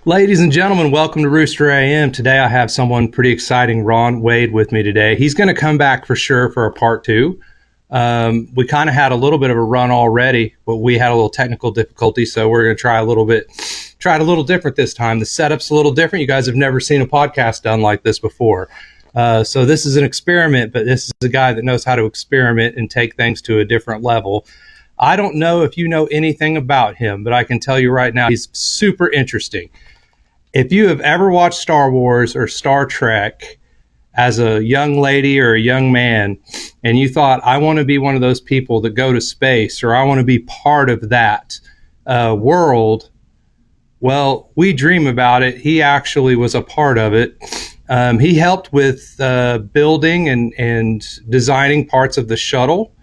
Ladies and gentlemen, welcome to Rooster AM. Today I have someone pretty exciting, Ron Wade, with me today. He's going to come back for sure for a part two. We kind of had a little bit of a run already, but we had a little technical difficulty, so we're going to try it a little different this time. The setup's a little different. You guys have never seen a podcast done like this before. So this is an experiment, but this is a guy that knows how to experiment and take things to a different level. I don't know if you know anything about him, but I can tell you right now, he's super interesting. If you have ever watched Star Wars or Star Trek as a young lady or a young man, and you thought, I want to be one of those people that go to space, or I want to be part of that world, well, we dream about it. He actually was a part of it. He helped with building and designing parts of the shuttle,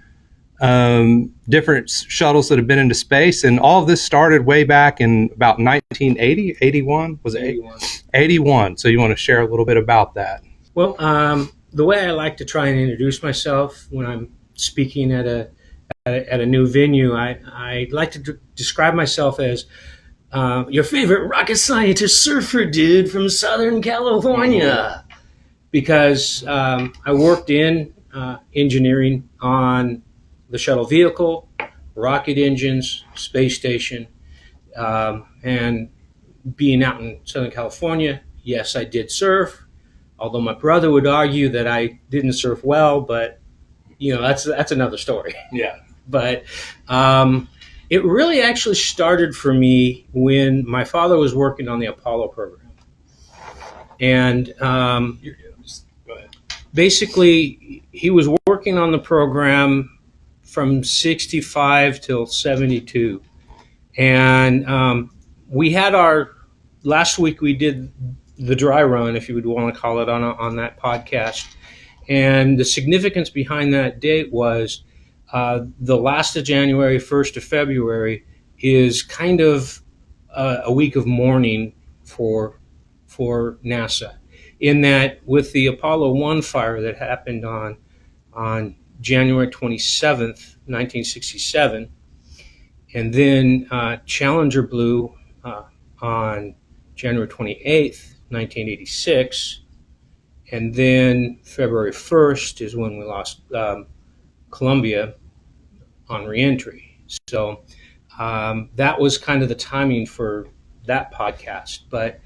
different shuttles that have been into space. And all of this started way back in about 1980, 81? Was it 81? 81. So you want to share a little bit about that? Well, the way I like to try and introduce myself when I'm speaking at a new venue, I like to describe myself as your favorite rocket scientist surfer dude from Southern California, because I worked in engineering on the shuttle vehicle, rocket engines, space station, and being out in Southern California, yes, I did surf, although my brother would argue that I didn't surf well, but that's another story. Yeah. But it really actually started for me when my father was working on the Apollo program. And basically, he was working on the program from 65 till 72. And we had last week we did the dry run, if you would want to call it, on that podcast. And the significance behind that date was the last of January, 1st of February is kind of a week of mourning for NASA, in that with the Apollo 1 fire that happened on January 27th, 1967, and then Challenger blew on January 28th, 1986, and then February 1st is when we lost Columbia on reentry. So that was kind of the timing for that podcast. But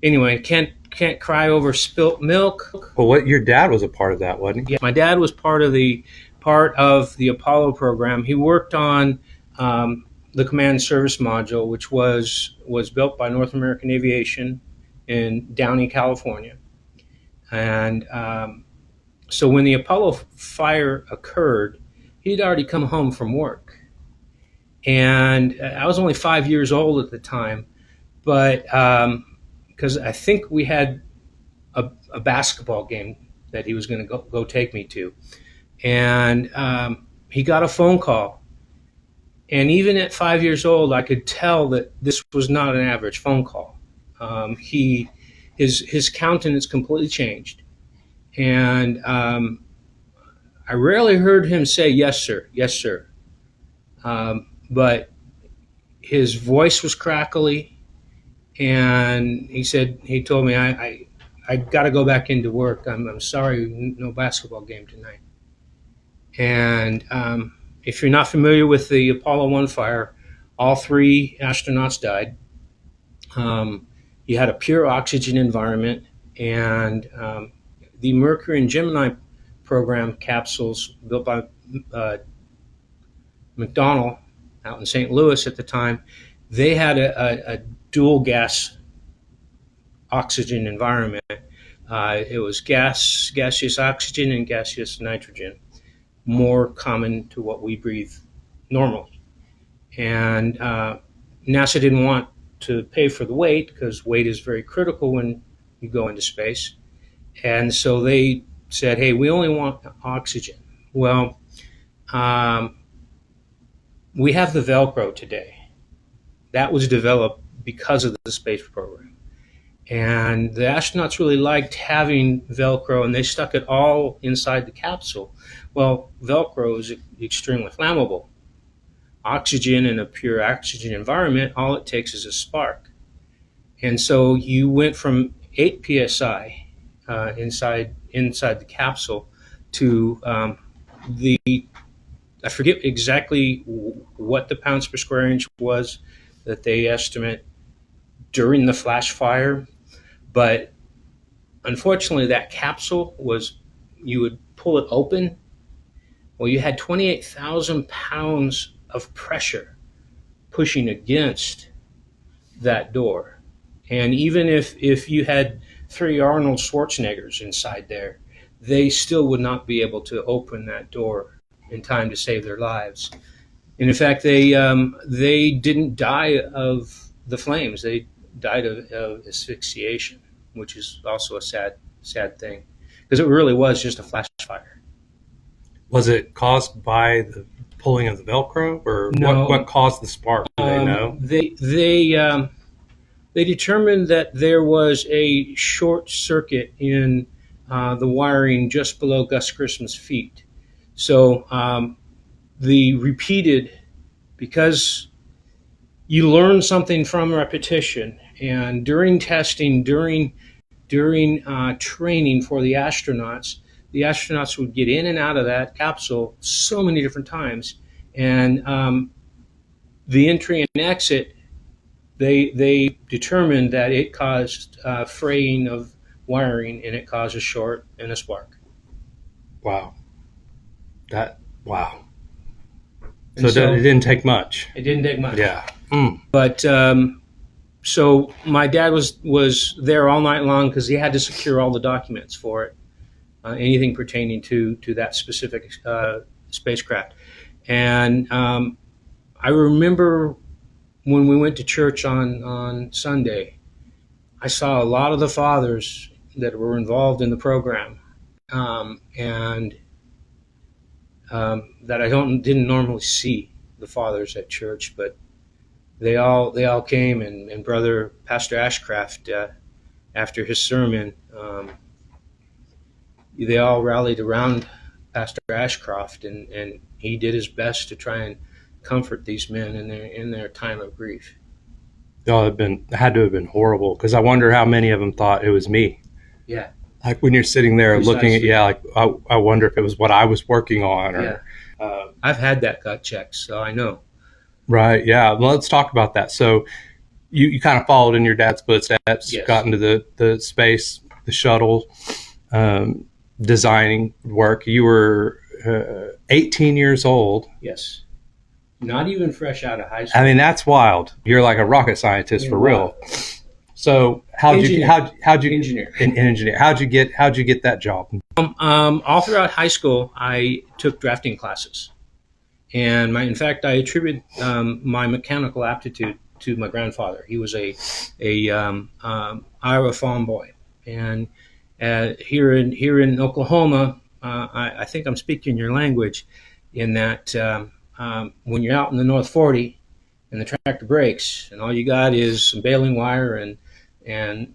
anyway, can't cry over spilt milk. Well, your dad was a part of that, wasn't he? Yeah, my dad was part of the Apollo program. He worked on the command service module, which was built by North American Aviation in Downey, California. And so when the Apollo fire occurred, he'd already come home from work. And I was only 5 years old at the time, but because I think we had a basketball game that he was going to go take me to. And he got a phone call. And even at 5 years old, I could tell that this was not an average phone call. His countenance completely changed. And I rarely heard him say, "Yes, sir, yes, sir." But his voice was crackly. And he told me, I got to go back into work. I'm sorry, no basketball game tonight. And if you're not familiar with the Apollo 1 fire, all three astronauts died. You had a pure oxygen environment, and the Mercury and Gemini program capsules built by McDonnell out in St. Louis at the time, they had a dual gas oxygen environment. It was gaseous oxygen and gaseous nitrogen, more common to what we breathe normally. And NASA didn't want to pay for the weight, because weight is very critical when you go into space. And so they said, hey, we only want oxygen. Well, we have the Velcro today. That was developed because of the space program. And the astronauts really liked having Velcro, and they stuck it all inside the capsule. Well, Velcro is extremely flammable. Oxygen in a pure oxygen environment, all it takes is a spark. And so you went from 8 psi inside the capsule to the I forget exactly what the pounds per square inch was that they estimate during the flash fire, but unfortunately that capsule was, you would pull it open. Well, you had 28,000 pounds of pressure pushing against that door. And even if you had three Arnold Schwarzeneggers inside there, they still would not be able to open that door in time to save their lives. And in fact, they didn't die of the flames; they died of asphyxiation, which is also a sad thing, because it really was just a flash fire. Was it caused by the pulling of the Velcro, or No, what caused the spark? Do they know? They determined that there was a short circuit in the wiring just below Gus Grisham's feet. So the repeated, because you learn something from repetition, and during testing, during training for the astronauts would get in and out of that capsule so many different times, and the entry and exit, they determined that it caused fraying of wiring, and it caused a short and a spark. Wow. Wow. And So it didn't take much. It didn't take much. Yeah. But so my dad was there all night long because he had to secure all the documents for it, anything pertaining to that specific spacecraft. And I remember when we went to church on Sunday, I saw a lot of the fathers that were involved in the program, and that I didn't normally see the fathers at church, but they all came, and brother Pastor Ashcraft, after his sermon, they all rallied around Pastor Ashcroft, and he did his best to try and comfort these men in their time of grief. Oh, it had to have been horrible, because I wonder how many of them thought it was me. Yeah. Like when you're sitting there looking at, like I wonder if it was what I was working on. Or, yeah. I've had that gut check, so I know. Right. Yeah. Well, let's talk about that. So you kind of followed in your dad's footsteps, Yes. got into the space, the shuttle, designing work. You were 18 years old. Yes. Not even fresh out of high school. I mean, that's wild. You're like a rocket scientist for real. So how'd you engineer? An engineer. How'd you get that job? All throughout high school, I took drafting classes, and in fact, I attribute my mechanical aptitude to my grandfather. He was a Iowa farm boy, and here in Oklahoma, I think I'm speaking your language, in that when you're out in the North 40 and the tractor breaks, and all you got is some baling wire and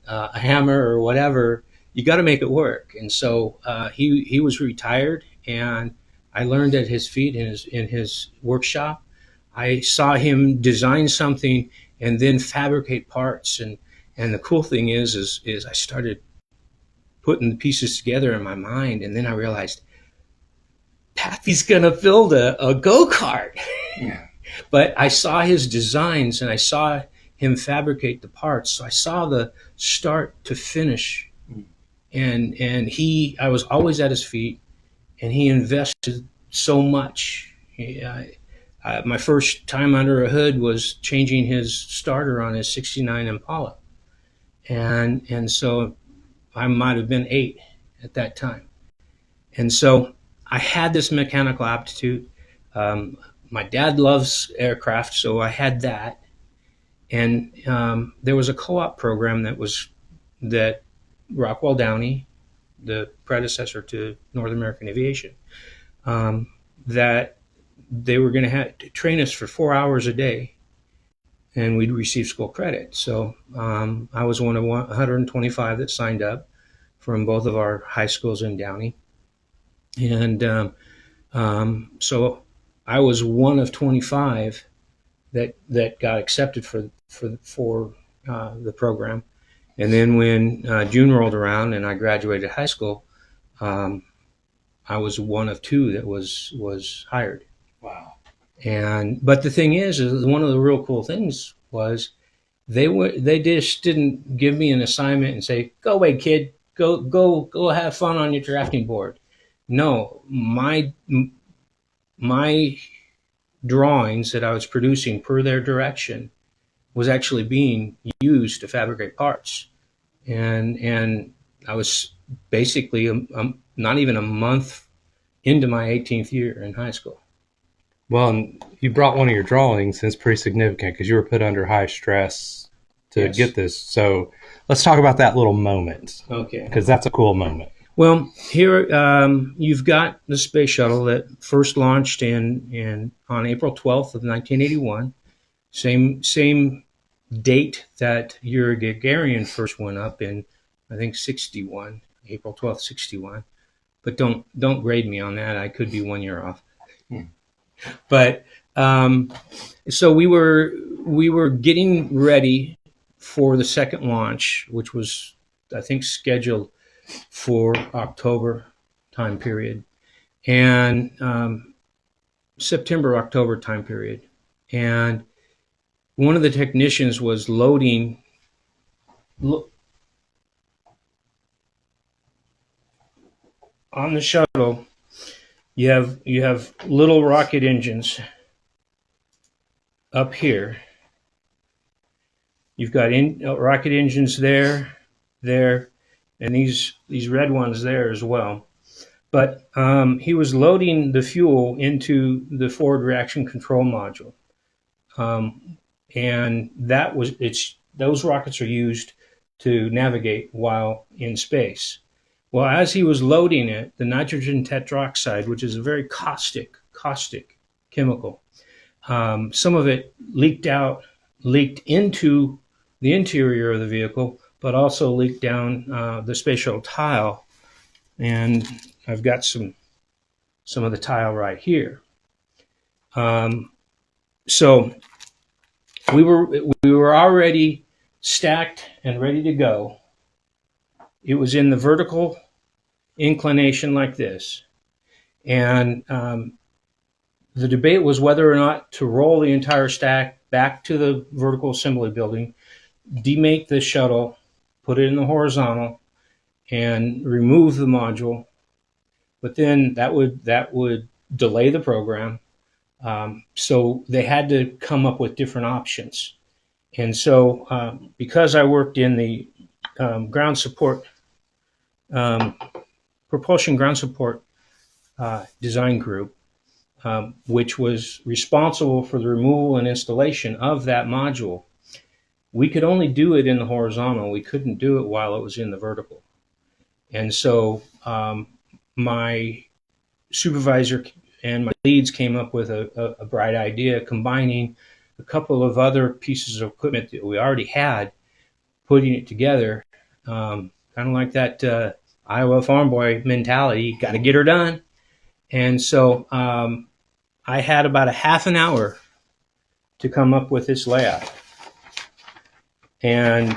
a hammer or whatever, you got to make it work. And so he was retired, and I learned at his feet in his workshop. I saw him design something and then fabricate parts. And the cool thing is I started putting the pieces together in my mind, and then I realized Pappy's gonna build a go-kart. Yeah. But I saw his designs, and I saw him fabricate the parts. So I saw the start to finish, and I was always at his feet, and he invested so much. My first time under a hood was changing his starter on his '69 Impala, and so I might have been 8 at that time, and so I had this mechanical aptitude. My dad loves aircraft, so I had that. And there was a co-op program that Rockwell Downey, the predecessor to North American Aviation, that they were going to train us for 4 hours a day, and we'd receive school credit. So I was one of 125 that signed up from both of our high schools in Downey. And so I was one of 25 that got accepted for the program. And then when June rolled around and I graduated high school, I was one of two that was hired. Wow. But the thing is one of the real cool things was they just didn't give me an assignment and say, "Go away, kid, go have fun on your drafting board." No, my drawings that I was producing per their direction was actually being used to fabricate parts, and I was basically not even a month into my 18th year in high school. Well, and you brought one of your drawings, and it's pretty significant because you were put under high stress to get this. So let's talk about that little moment. Okay. Because that's a cool moment. Well, here you've got the space shuttle that first launched on April 12th of 1981. Same date that Yuri Gagarin first went up in, I think 61, April 12th, 61. But don't grade me on that. I could be 1 year off. But so we were getting ready for the second launch, which was, I think, scheduled for October time period, and September, October time period. And one of the technicians was loading on the shuttle. You have little rocket engines up here. You've got rocket engines there, and these red ones there as well. But he was loading the fuel into the forward reaction control module, and those rockets are used to navigate while in space. Well, as he was loading it, the nitrogen tetroxide, which is a very caustic chemical, some of it leaked into the interior of the vehicle, but also leaked down the space shuttle tile. And I've got some of the tile right here. So we were already stacked and ready to go. It was in the vertical inclination like this. And the debate was whether or not to roll the entire stack back to the vertical assembly building, demake the shuttle, put it in the horizontal, and remove the module. But then that would delay the program. So they had to come up with different options. And so because I worked in the ground support, propulsion ground support design group, which was responsible for the removal and installation of that module, we could only do it in the horizontal. We couldn't do it while it was in the vertical. And so my supervisor and my leads came up with a bright idea, combining a couple of other pieces of equipment that we already had, putting it together, kind of like that Iowa farm boy mentality, got to get her done. And so I had about a half an hour to come up with this layout. And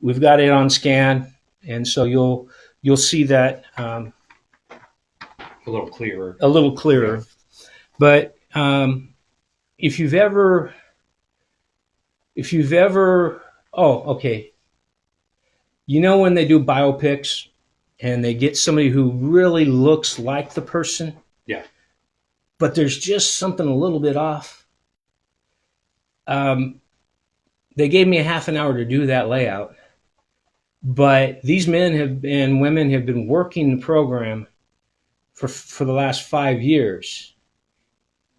we've got it on scan, and so you'll see that a little clearer. Yeah. But if you've ever, okay, you know when they do biopics and they get somebody who really looks like the person, yeah, but there's just something a little bit off. They gave me a half an hour to do that layout, but these men and women have been working the program for the last 5 years.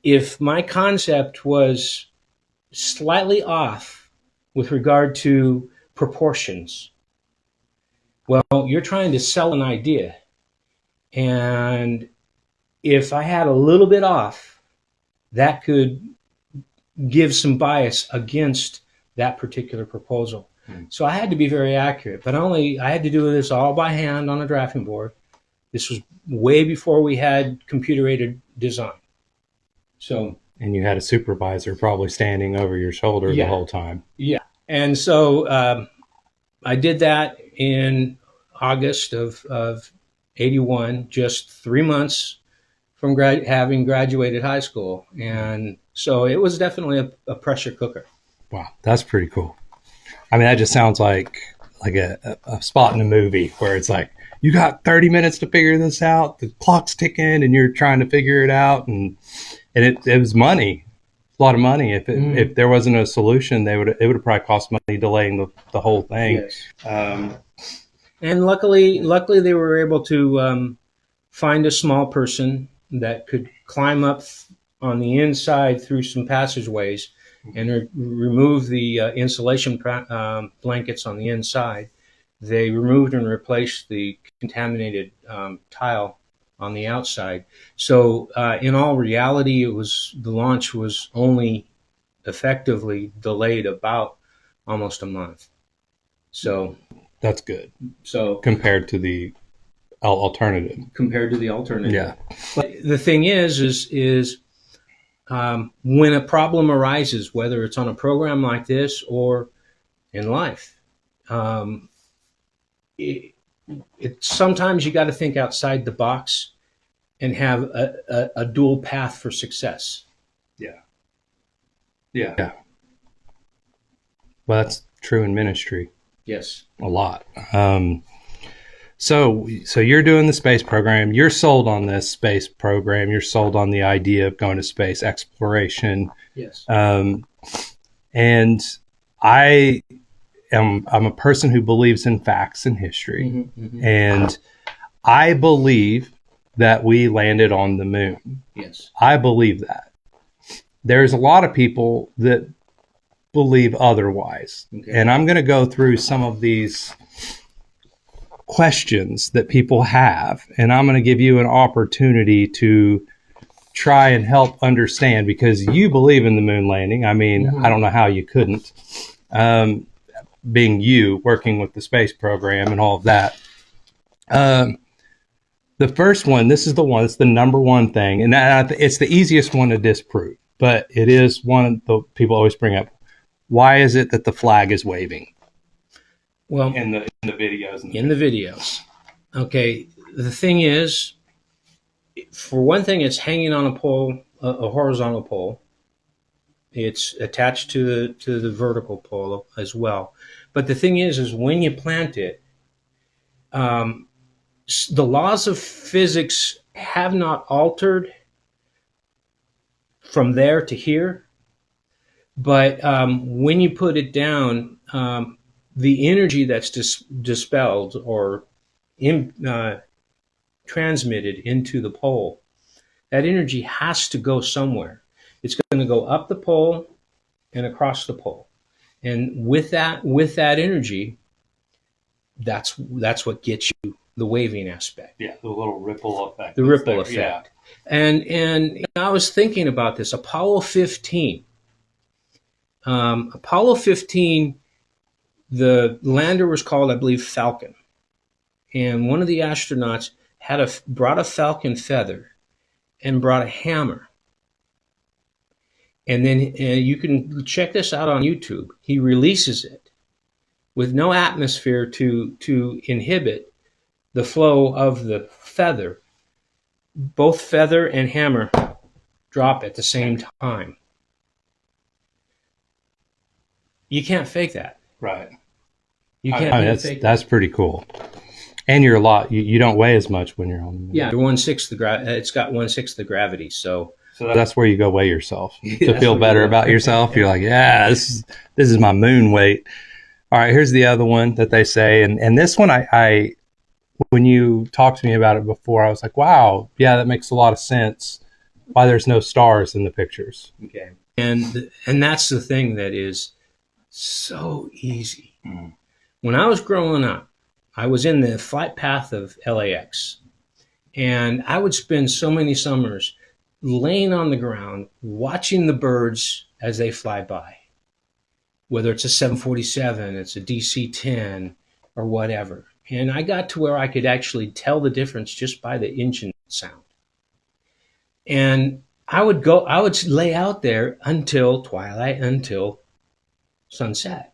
If my concept was slightly off with regard to proportions, well, you're trying to sell an idea. And if I had a little bit off, that could give some bias against that particular proposal. So I had to be very accurate, but I had to do this all by hand on a drafting board. This was way before we had computer-aided design. So, and you had a supervisor probably standing over your shoulder the whole time. Yeah. And so I did that in August of 81, just 3 months from having graduated high school. And so it was definitely a pressure cooker. Wow, that's pretty cool. I mean, that just sounds like a spot in a movie where it's like, you got 30 minutes to figure this out. The clock's ticking and you're trying to figure it out. And it was money, a lot of money. If there wasn't a solution, it would have probably cost money delaying the whole thing. Yes. And luckily they were able to find a small person that could climb up on the inside through some passageways and remove the insulation blankets on the inside. They removed and replaced the contaminated tile on the outside. So in all reality, the launch was only effectively delayed about almost a month. So that's good. So compared to the alternative. Yeah. But the thing is when a problem arises, whether it's on a program like this or in life, sometimes you got to think outside the box and have a dual path for success. Yeah. Well, that's true in ministry. Yes. A lot. So you're doing the space program. You're sold on this space program. You're sold on the idea of going to space exploration. Yes. And I'm a person who believes in facts and history. Mm-hmm, mm-hmm. And I believe that we landed on the moon. Yes. I believe that. There's a lot of people that believe otherwise. Okay. And I'm going to go through some of these questions that people have, and I'm going to give you an opportunity to try and help understand, because you believe in the moon landing. I mean, I don't know how you couldn't, being you working with the space program and all of that. The first one, this is the one, it's the number one thing, and it's the easiest one to disprove, but it is one that people always bring up. Why is it that the flag is waving? Well, in the videos. In the videos. Okay. The thing is, for one thing, it's hanging on a pole, a horizontal pole. It's attached to the vertical pole as well. But the thing is when you plant it, the laws of physics have not altered from there to here. But when you put it down, the energy that's dispelled or transmitted into the pole, that energy has to go somewhere. It's going to go up the pole and across the pole, and with that energy, that's what gets you the waving aspect. Yeah, the little ripple effect. The ripple effect. Yeah. And I was thinking about this. Apollo 15. Apollo 15. The lander was called, I believe, Falcon, and one of the astronauts brought a falcon feather and brought a hammer. And then you can check this out on YouTube. He releases it with no atmosphere to inhibit the flow of the feather. Both feather and hammer drop at the same time. You can't fake that. Right. You can't fake that. That's pretty cool. And you're a lot. You don't weigh as much when you're on the moon. Yeah, 1/6 it's got 1/6 the gravity. So that's where you go weigh yourself to feel better about yourself. You're like, yeah, this is my moon weight. All right, here's the other one that they say, and this one I when you talked to me about it before, I was like, wow, yeah, that makes a lot of sense. Why there's no stars in the pictures. Okay, and that's the thing that is so easy. Mm. When I was growing up, I was in the flight path of LAX, and I would spend so many summers laying on the ground watching the birds as they fly by, whether it's a 747, it's a DC-10, or whatever. And I got to where I could actually tell the difference just by the engine sound. And I would lay out there until twilight, until sunset.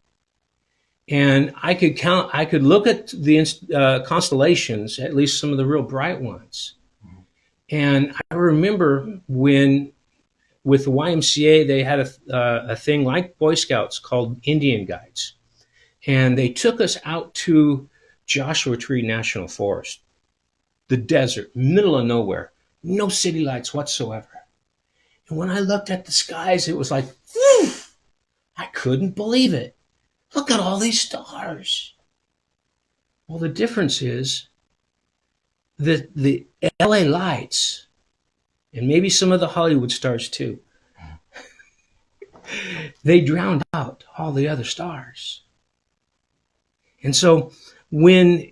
and I could count. I could look at the constellations, at least some of the real bright ones. And I remember when with the YMCA they had a thing like Boy Scouts called Indian Guides, and they took us out to Joshua Tree National Forest, the desert, middle of nowhere, no city lights whatsoever. And when I looked at the skies, it was like, whew, I couldn't believe it. Look at all these stars. Well, the difference is that the LA lights, and maybe some of the Hollywood stars too, they drowned out all the other stars. And so when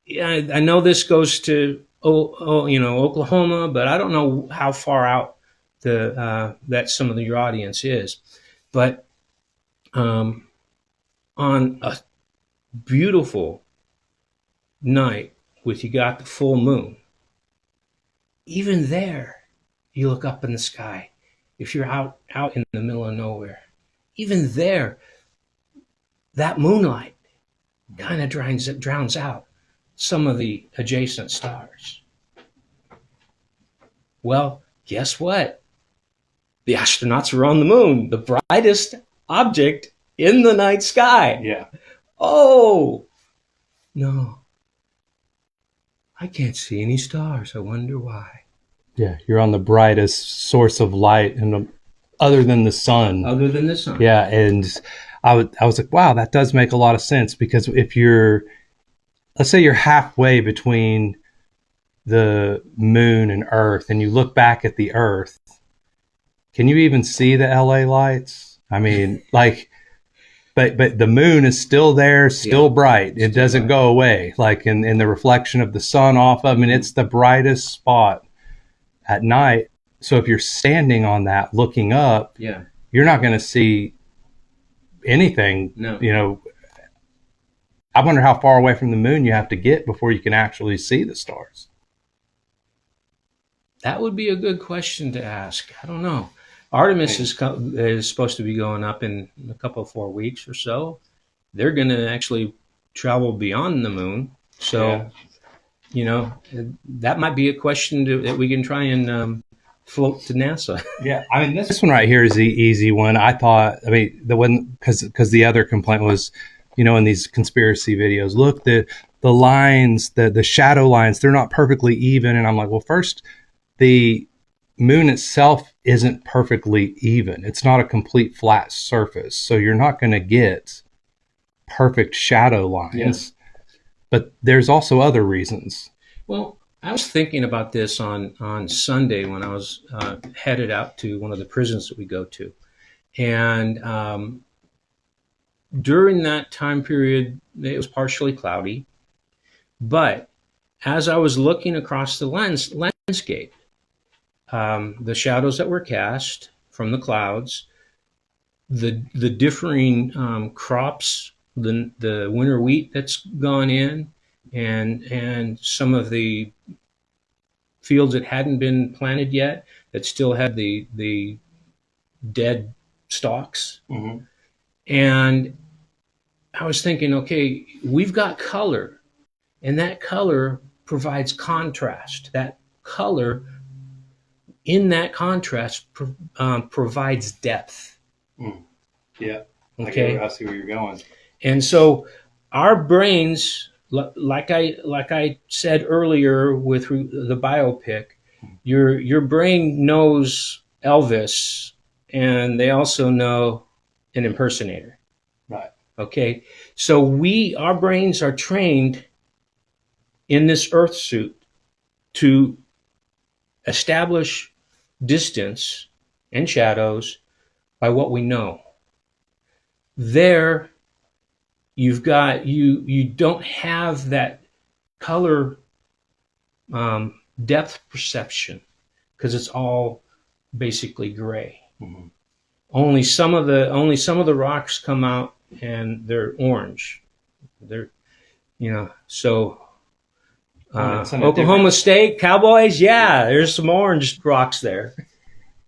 I know this goes to Oklahoma, but I don't know how far out that some of your audience is. But on a beautiful night with you got the full moon, even there, you look up in the sky. If you're out in the middle of nowhere, even there, that moonlight kind of drowns out some of the adjacent stars. Well, guess what? The astronauts were on the moon, the brightest object in the night sky. Yeah. Oh, no. I can't see any stars. I wonder why. Yeah, you're on the brightest source of light, and other than the sun. Other than the sun. Yeah, and I was like, wow, that does make a lot of sense, because if let's say you're halfway between the moon and Earth, and you look back at the Earth, can you even see the LA lights? I mean, like, but the moon is still there, still bright. It doesn't go away. Like in the reflection of the sun off of, I mean, it's the brightest spot at night. So if you're standing on that looking up, you're not going to see anything. No. You know, I wonder how far away from the moon you have to get before you can actually see the stars. That would be a good question to ask. I don't know. Artemis is supposed to be going up in a couple of 4 weeks or so. They're going to actually travel beyond the moon. So, that might be a question that we can try and float to NASA. Yeah, I mean, this one right here is the easy one. I thought, I mean, the one, because the other complaint was, in these conspiracy videos, look, the lines, the shadow lines, they're not perfectly even. And I'm like, well, first, the moon itself isn't perfectly even. It's not a complete flat surface. So you're not going to get perfect shadow lines. Yeah. But there's also other reasons. Well, I was thinking about this on Sunday when I was headed out to one of the prisons that we go to. And during that time period, it was partially cloudy. But as I was looking across the landscape, the shadows that were cast from the clouds, the differing crops, the winter wheat that's gone in, and some of the fields that hadn't been planted yet that still had the dead stalks. Mm-hmm. And I was thinking, okay, we've got color, and that color provides contrast. That color in that contrast provides depth. Yeah. Okay. I see where you're going. And so our brains, like I said earlier with the biopic, your brain knows Elvis, and they also know an impersonator. Right. Okay. So our brains are trained in this Earth suit to establish distance and shadows by what we know. There, you've got you don't have that color depth perception because it's all basically gray. Mm-hmm. Only some of the rocks come out and they're orange. They're so. Oklahoma State Cowboys, there's some orange rocks there.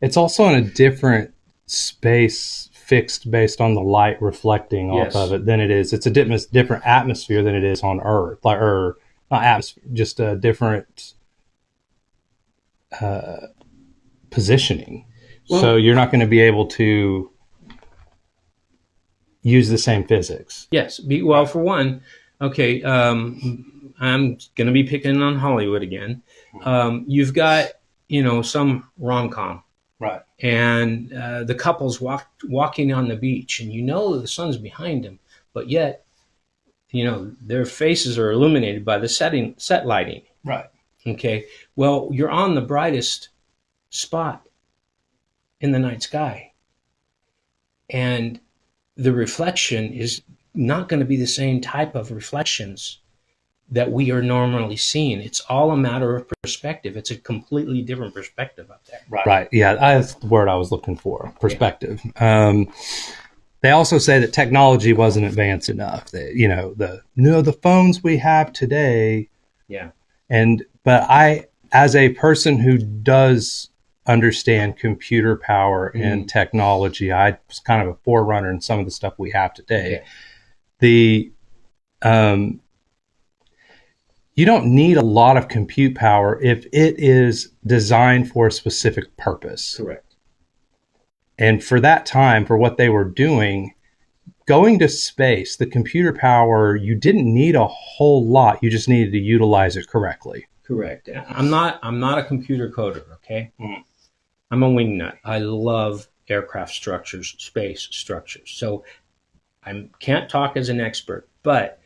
It's also in a different space fixed based on the light reflecting off Yes. of it than it is. It's a different atmosphere than it is on Earth, like, or not atmosphere, just a different positioning. Well, so you're not going to be able to use the same physics. yes. Well, for one, okay, I'm going to be picking on Hollywood again. You've got, some rom-com. Right. And the couple's walking on the beach, and the sun's behind them, but yet, their faces are illuminated by the set lighting. Right. Okay. Well, you're on the brightest spot in the night sky, and the reflection is not going to be the same type of reflections that we are normally seeing. It's all a matter of perspective. It's a completely different perspective up there. Right. Yeah, that's the word I was looking for. Perspective. Yeah. They also say that technology wasn't advanced enough. That, the phones we have today. Yeah. But I, as a person who does understand computer power and technology, I was kind of a forerunner in some of the stuff we have today. Okay. You don't need a lot of compute power if it is designed for a specific purpose. Correct. And for that time, for what they were doing, going to space, the computer power, you didn't need a whole lot. You just needed to utilize it correctly. Correct. I'm not a computer coder, okay? I'm a wingnut. I love aircraft structures, space structures. So I can't talk as an expert, but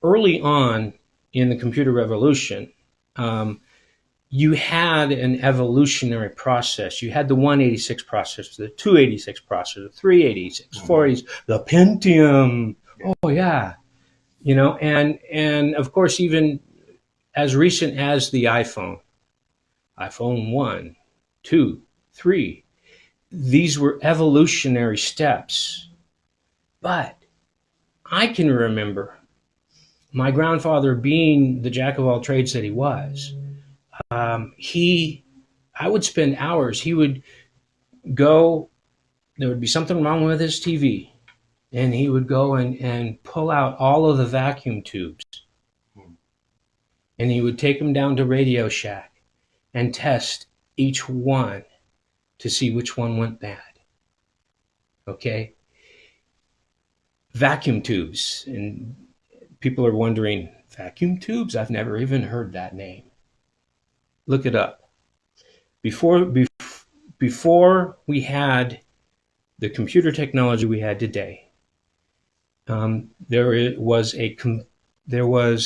early on in the computer revolution, you had an evolutionary process. You had the 186 processor, the 286 processor, the 386, 486, the Pentium. Oh yeah, and of course, even as recent as the iPhone 1, 2, 3, these were evolutionary steps. But I can remember my grandfather, being the jack of all trades that he was, I would spend hours. He would go, there would be something wrong with his TV, and he would go and pull out all of the vacuum tubes, and he would take them down to Radio Shack and test each one to see which one went bad. Okay? Vacuum tubes. And people are wondering, vacuum tubes? I've never even heard that name. Look it up. Before we had the computer technology we had today, there was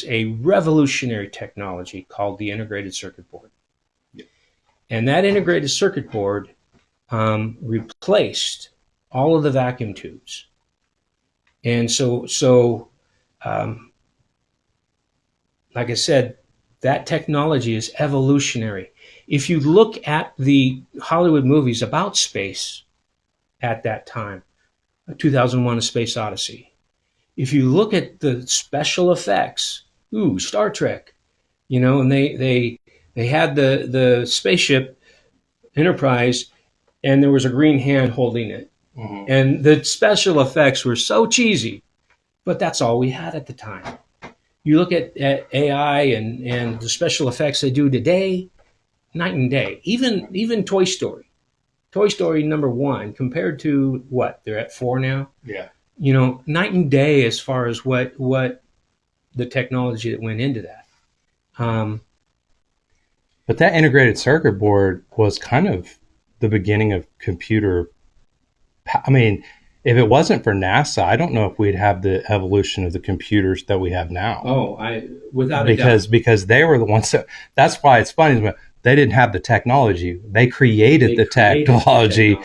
a revolutionary technology called the integrated circuit board. Yeah. And that integrated circuit board replaced all of the vacuum tubes. And so like I said, that technology is evolutionary. If you look at the Hollywood movies about space at that time, 2001: A Space Odyssey, if you look at the special effects, Star Trek, and they had the spaceship Enterprise, and there was a green hand holding it. Mm-hmm. And the special effects were so cheesy, but that's all we had at the time. You look at AI and the special effects they do today, night and day. Even Toy Story. Toy Story #1 compared to what? They're at 4 now? Yeah. Night and day as far as what the technology that went into that. But that integrated circuit board was kind of the beginning of computer. I mean, if it wasn't for NASA, I don't know if we'd have the evolution of the computers that we have now. Oh, without a doubt. Because they were the ones that's why it's funny. They didn't have the technology. They created the technology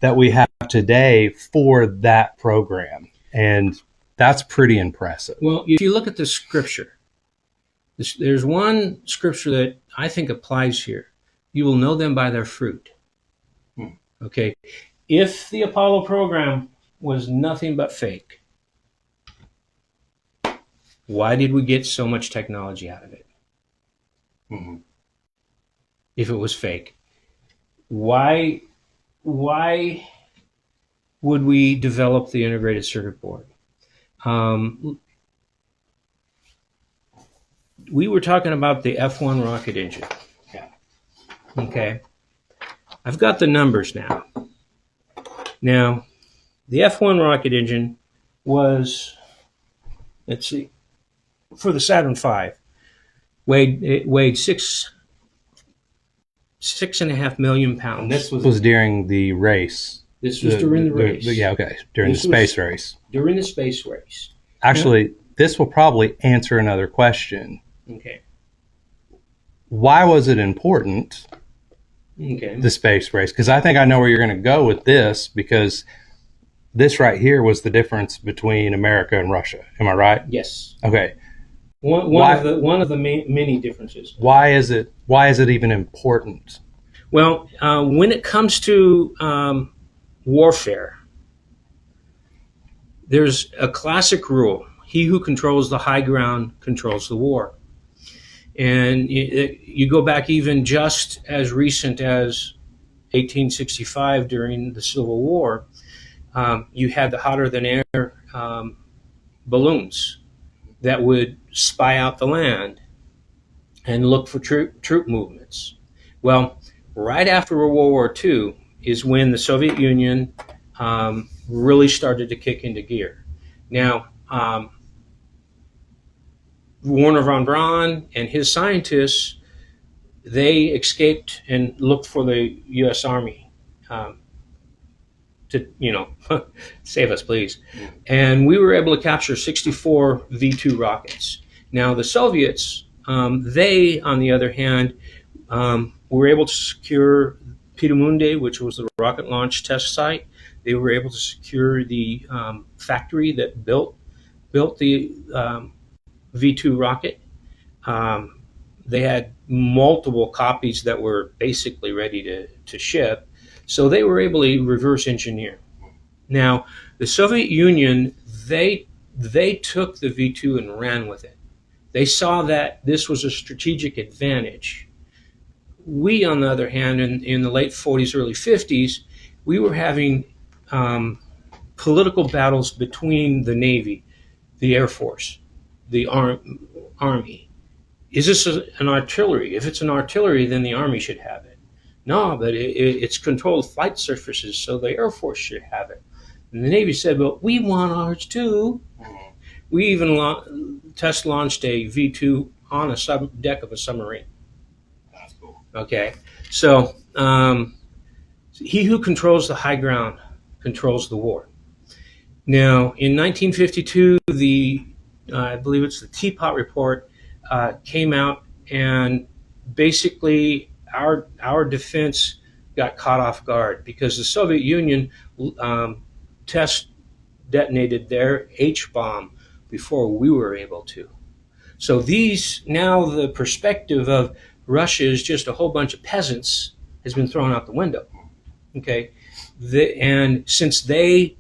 that we have today for that program. And that's pretty impressive. Well, if you look at the scripture, there's one scripture that I think applies here. You will know them by their fruit. Okay. If the Apollo program was nothing but fake, why did we get so much technology out of it? Mm-hmm. If it was fake, why would we develop the integrated circuit board? We were talking about the F1 rocket engine. Yeah. Okay. I've got the numbers now. Now, the F1 rocket engine was, let's see, for the Saturn V, it weighed 6.5 million pounds. And this was during the race. This was during the race. Yeah, okay. During the space race. During the space race. Actually, this will probably answer another question. Okay. Why was it important, the space race? Because I think I know where you're going to go with this, because this right here was the difference between America and Russia. Am I right? Yes. Okay. One of the many differences. Why is it even important? Well, when it comes to warfare, there's a classic rule: he who controls the high ground controls the war. And you go back even just as recent as 1865 during the Civil War, you had the hotter than air balloons that would spy out the land and look for troop movements. Well, right after World War II is when the Soviet Union really started to kick into gear. Now, Wernher von Braun and his scientists, they escaped and looked for the U.S. Army to, save us, please. And we were able to capture 64 V-2 rockets. Now, the Soviets, they, on the other hand, were able to secure Peenemünde, which was the rocket launch test site. They were able to secure the factory that built the V-2 rocket. They had multiple copies that were basically ready to ship. So they were able to reverse engineer. Now, the Soviet Union, they took the V-2 and ran with it. They saw that this was a strategic advantage. We, on the other hand, in the late 40s, early 50s, we were having political battles between the Navy, the Air Force, the Army. Is this an artillery? If it's an artillery, then the Army should have it. No, but it's controlled flight surfaces, so the Air Force should have it. And the Navy said, well, we want ours too. We even test launched a V-2 on a deck of a submarine. That's cool. Okay, so he who controls the high ground controls the war. Now, in 1952, I believe it's the Teapot Report, came out, and basically our defense got caught off guard because the Soviet Union test detonated their H-bomb before we were able to. So now the perspective of Russia is just a whole bunch of peasants has been thrown out the window. Okay, and since they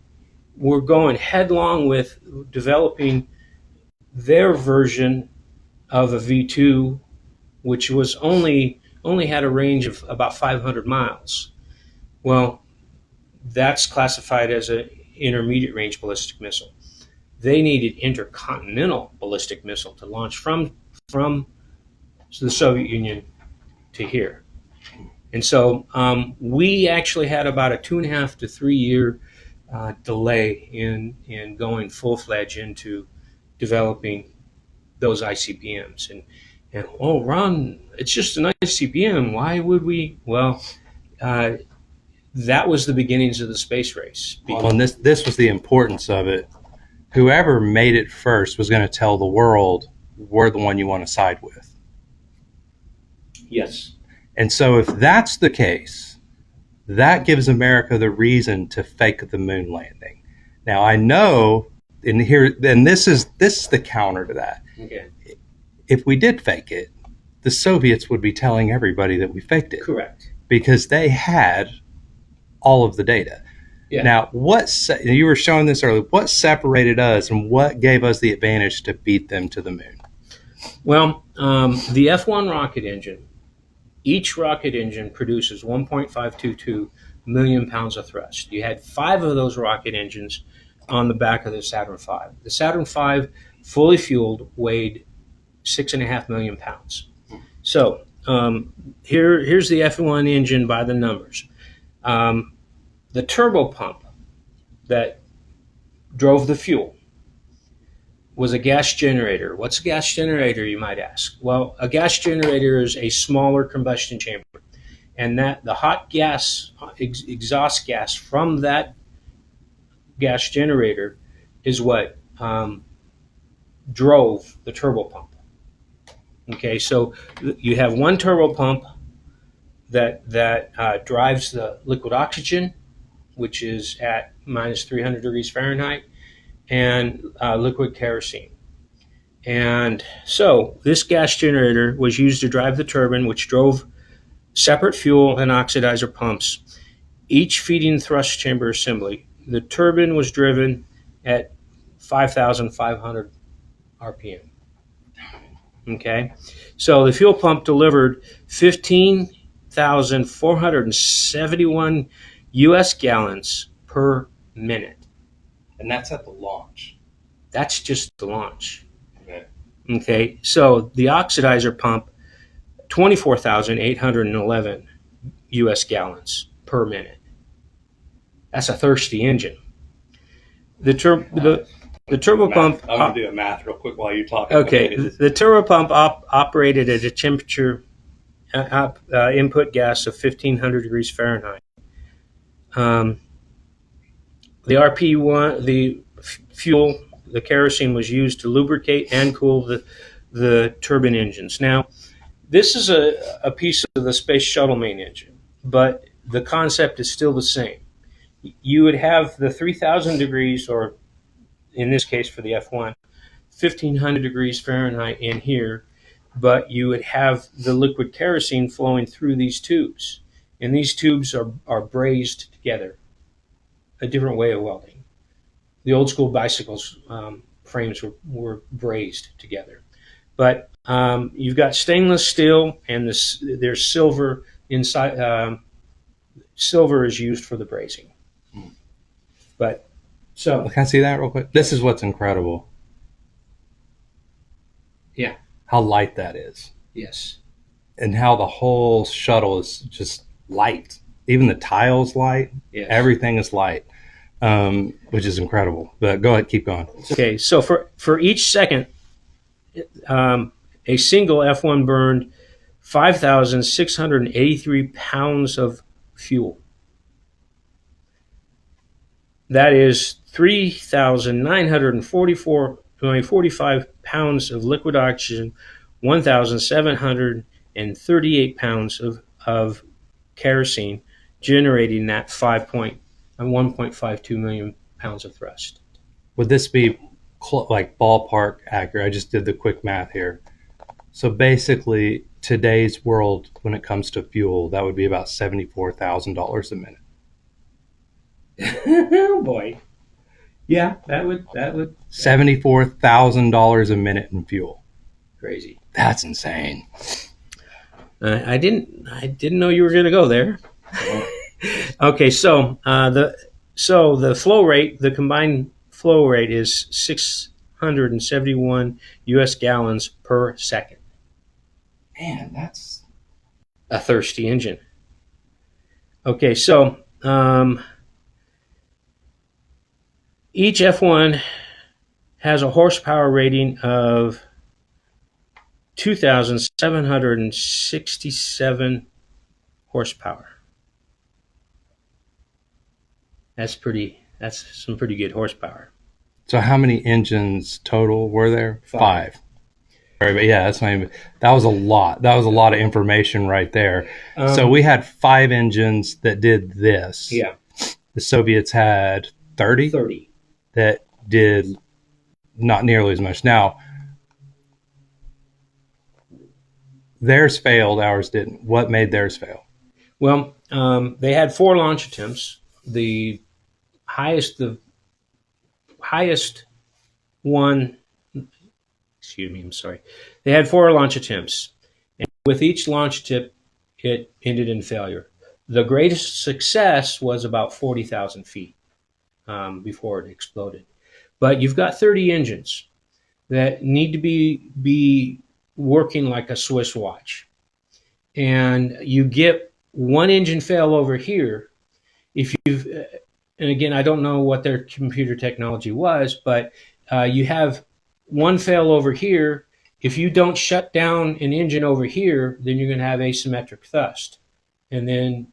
were going headlong with developing their version of a V-2, which was only had a range of about 500 miles. Well, that's classified as an intermediate range ballistic missile. They needed intercontinental ballistic missile to launch from the Soviet Union to here. And so we actually had about a 2.5 to 3 year delay in going full-fledged into developing those ICBMs. And oh, Ron, it's just an ICBM. Why would we? Well, that was the beginnings of the space race. Well, and this was the importance of it. Whoever made it first was going to tell the world, we're the one you want to side with. Yes. And so if that's the case, that gives America the reason to fake the moon landing. Now, I know, and this is the counter to that. Okay. If we did fake it, the Soviets would be telling everybody that we faked it. Correct. Because they had all of the data. Yeah. Now, you were showing this earlier, what separated us and what gave us the advantage to beat them to the moon? Well, the F1 rocket engine, each rocket engine produces 1.522 million pounds of thrust. You had 5 of those rocket engines on the back of the Saturn V. The Saturn V, fully fueled, weighed 6.5 million pounds. So here's the F1 engine by the numbers. The turbo pump that drove the fuel was a gas generator. What's a gas generator, you might ask? Well, a gas generator is a smaller combustion chamber, and that the hot gas, exhaust gas from that gas generator is what drove the turbo pump. Okay, so you have one turbo pump that drives the liquid oxygen, which is at minus 300 degrees Fahrenheit, and liquid kerosene. And so this gas generator was used to drive the turbine, which drove separate fuel and oxidizer pumps, each feeding thrust chamber assembly. The turbine was driven at 5,500 RPM. Okay, so the fuel pump delivered 15,471 U.S. gallons per minute. And that's at the launch. That's just the launch. Okay. Okay, so the oxidizer pump, 24,811 U.S. gallons per minute. That's a thirsty engine. The turbo pump. I'm going to do a math real quick while you talk. Okay, the turbo pump operated at a temperature input gas of 1,500 degrees Fahrenheit. The RP1, the fuel, the kerosene was used to lubricate and cool the turbine engines. Now, this is a piece of the Space Shuttle main engine, but the concept is still the same. You would have the 3,000 degrees, or in this case for the F1, 1,500 degrees Fahrenheit in here, but you would have the liquid kerosene flowing through these tubes. And these tubes are brazed together, a different way of welding. The old school bicycles frames were brazed together. But you've got stainless steel, and there's silver inside. Silver is used for the brazing. But so can I see that real quick? This is what's incredible. Yeah. How light that is. Yes. And how the whole shuttle is just light. Even the tiles light. Yes. Everything is light, which is incredible. But go ahead, keep going. Okay, so for each second, a single F1 burned 5,683 pounds of fuel. That is 3,945 pounds of liquid oxygen, 1,738 pounds of kerosene, generating that 1.52 million pounds of thrust. Would this be like ballpark accurate? I just did the quick math here. So basically, today's world, when it comes to fuel, that would be about $74,000 a minute. Oh boy, yeah, that would $74,000 a minute in fuel. Crazy. That's insane. I didn't know you were going to go there. Okay, so the flow rate, the combined flow rate is 671 U.S. gallons per second. Man, that's a thirsty engine. Okay, so each F1 has a horsepower rating of 2,767 horsepower. That's some pretty good horsepower. So how many engines total were there? 5. Right, but yeah, that was a lot. That was a lot of information right there. So we had 5 engines that did this. Yeah. The Soviets had 30 that did not nearly as much. Now, theirs failed, ours didn't. What made theirs fail? Well, they had 4 launch attempts. The highest one, excuse me, I'm sorry. They had 4 launch attempts. And with each launch attempt, it ended in failure. the greatest success was about 40,000 feet before it exploded. But you've got 30 engines that need to be working like a Swiss watch, and you get one engine fail over here. If you've and again, I don't know what their computer technology was, but you have one fail over here. If you don't shut down an engine over here, then you're going to have asymmetric thrust, and then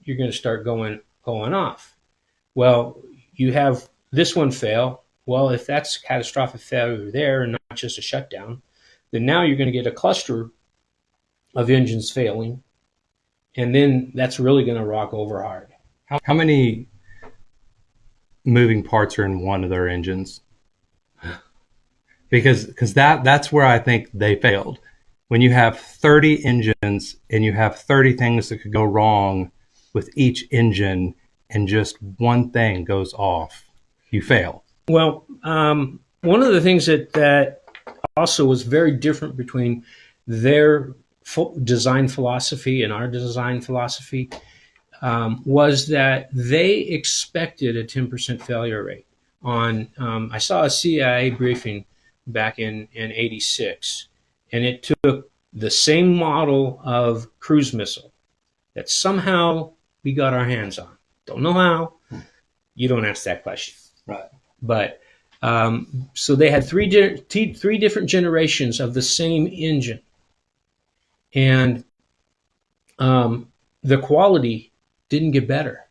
you're going to start going off. Well, you have this one fail. Well, if that's catastrophic failure there and not just a shutdown, then now you're going to get a cluster of engines failing, and then that's really going to rock over hard. How many moving parts are in one of their engines? Because that's where I think they failed. When you have 30 engines and you have 30 things that could go wrong with each engine, and just one thing goes off, you fail. Well, one of the things that also was very different between their design philosophy and our design philosophy was that they expected a 10% failure rate. I saw a CIA briefing back in '86, and it took the same model of cruise missile that somehow we got our hands on. Don't know how. You don't ask that question. Right. But so they had three different generations of the same engine, and the quality didn't get better.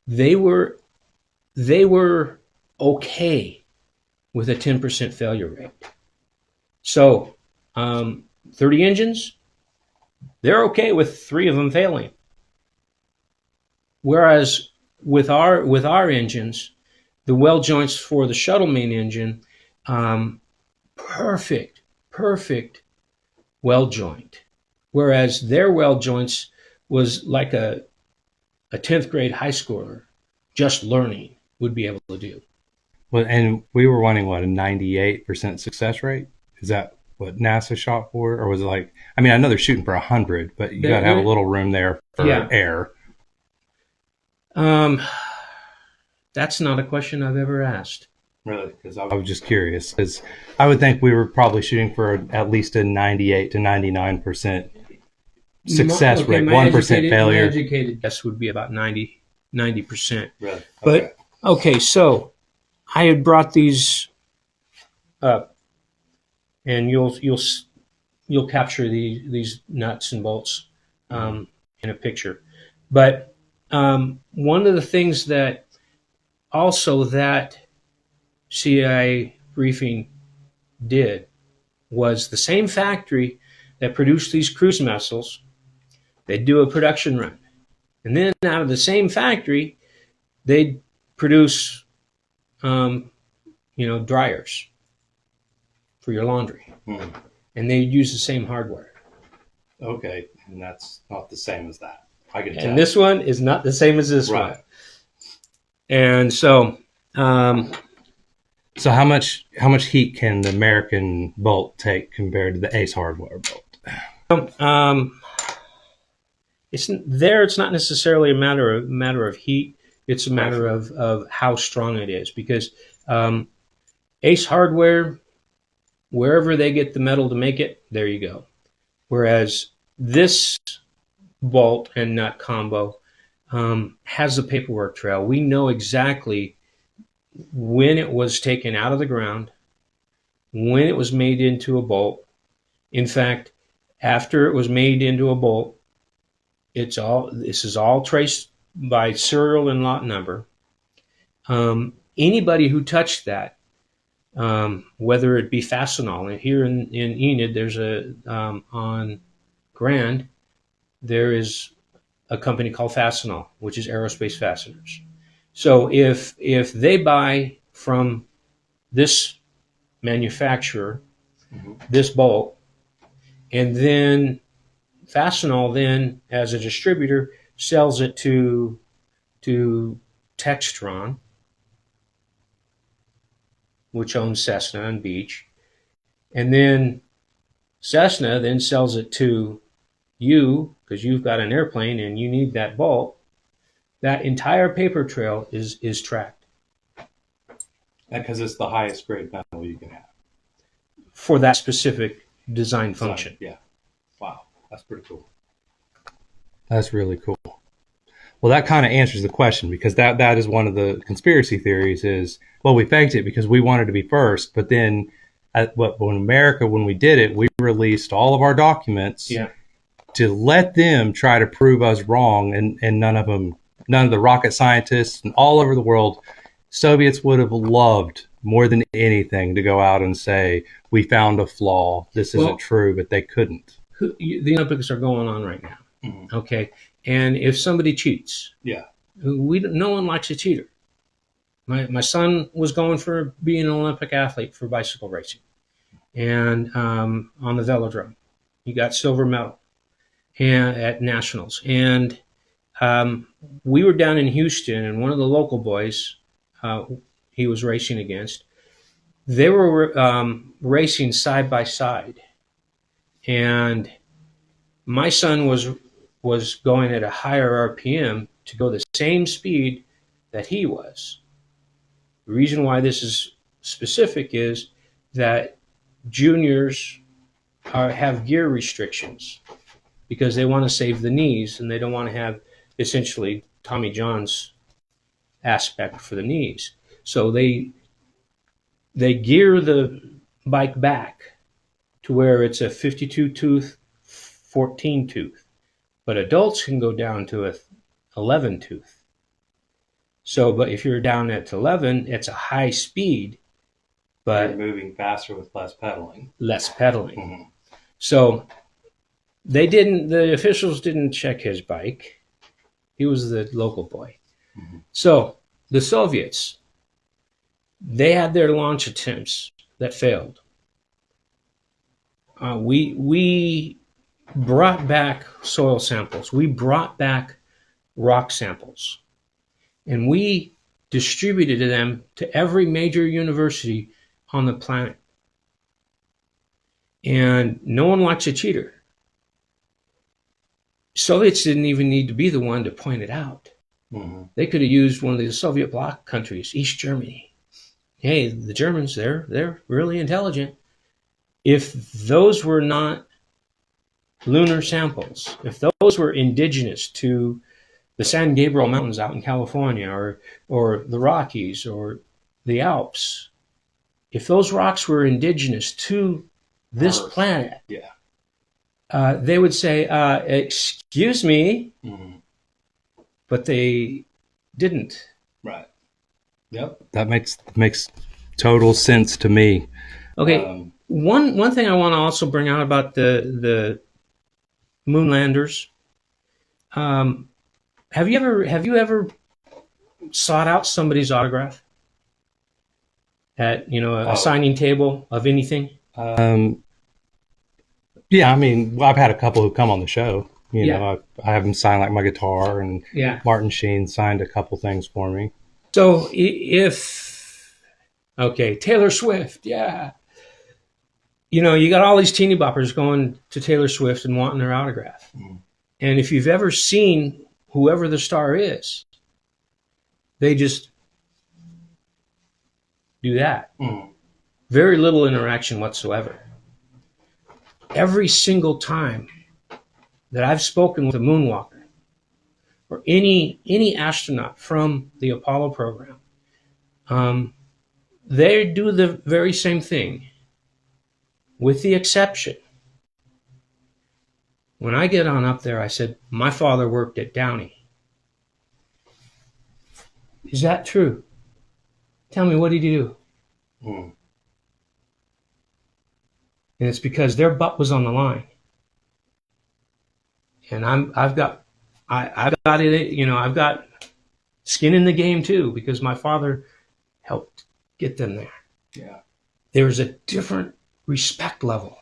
They were okay with a 10% failure rate. So 30 engines, they're okay with 3 of them failing. Whereas with our engines, the weld joints for the shuttle main engine, perfect weld joint. Whereas their weld joints was like a 10th grade high schooler just learning would be able to do. Well, and we were wanting a 98% success rate. Is that what NASA shot for, or was it like? I mean, I know they're shooting for 100, but you got to have a little room there for air. That's not a question I've ever asked. Really? Because I was just curious. Because I would think we were probably shooting for at least a 98 to 99% success rate. 1% failure. My educated guess would be about 90%. Really? Okay. But okay, so I had brought these up, and you'll capture these nuts and bolts in a picture. But one of the things that also that CIA briefing did was the same factory that produced these cruise missiles. They'd do a production run, and then out of the same factory, they'd produce, dryers for your laundry, and they'd use the same hardware. Okay, and that's not the same as that. I can tell. And this one is not the same as this one. And so, so how much heat can the American bolt take compared to the Ace hardware bolt? It's not necessarily a matter of heat. It's a matter of how strong it is, because Ace hardware, wherever they get the metal to make it, there you go. Whereas this bolt and nut combo has the paperwork trail. We know exactly when it was taken out of the ground, when it was made into a bolt. In fact, after it was made into a bolt, this is all traced by serial and lot number. Anybody who touched that, whether it be Fastenal, and here in Enid, there's on Grand, there is a company called Fastenal, which is aerospace fasteners. So if they buy from this manufacturer this bolt, and then Fastenal then, as a distributor, sells it to Textron, which owns Cessna and Beech, and then Cessna then sells it to you, because you've got an airplane and you need that bolt, that entire paper trail is tracked Because it's the highest grade metal you can have. for that specific design function. Yeah. Wow. That's pretty cool. That's really cool. Well, that kind of answers the question, because that is one of the conspiracy theories is, well, we faked it because we wanted to be first. But then when America, when we did it, we released all of our documents to let them try to prove us wrong. And none of the rocket scientists and all over the world, Soviets would have loved more than anything to go out and say, we found a flaw. This isn't true, but they couldn't. The Olympics are going on right now. Mm-hmm. Okay. And if somebody cheats, no one likes a cheater. My son was going for being an Olympic athlete for bicycle racing, and on the velodrome, he got silver medal at nationals. And we were down in Houston, and one of the local boys he was racing against, they were racing side by side, and my son was going at a higher RPM to go the same speed that he was. The reason why this is specific is that juniors have gear restrictions because they want to save the knees and they don't want to have essentially Tommy John's aspect for the knees. So they gear the bike back to where it's a 52 tooth, 14 tooth. But adults can go down to a 11 tooth. So, but if you're down at 11, it's a high speed, but you're moving faster with less pedaling. Mm-hmm. So the officials didn't check his bike. He was the local boy. Mm-hmm. So the Soviets, they had their launch attempts that failed. We brought back soil samples. We brought back rock samples. And we distributed them to every major university on the planet. And no one likes a cheater. Soviets didn't even need to be the one to point it out. Mm-hmm. They could have used one of the Soviet bloc countries, East Germany. Hey, the Germans, they're really intelligent. If those were not lunar samples, if those were indigenous to the San Gabriel Mountains out in California or the Rockies or the Alps, if those rocks were indigenous to this planet, they would say, excuse me, mm-hmm. But they didn't. Right. Yep. That makes total sense to me. Okay. One thing I want to also bring out about the moon landers. Have you ever sought out somebody's autograph at a signing table of anything? Yeah, I mean, I've had a couple who come on the show. You know, I have them sign like my guitar, and Martin Sheen signed a couple things for me. So Taylor Swift, you got all these teeny boppers going to Taylor Swift and wanting their autograph. Mm. And if you've ever seen whoever the star is, they just do that. Mm. Very little interaction whatsoever. Every single time that I've spoken with a moonwalker or any astronaut from the Apollo program, they do the very same thing, with the exception. When I get on up there, I said, my father worked at Downey. Is that true? Tell me, what did he do? Mm. And it's because their butt was on the line. And I've got it, I've got skin in the game too, because my father helped get them there. Yeah. There's a different respect level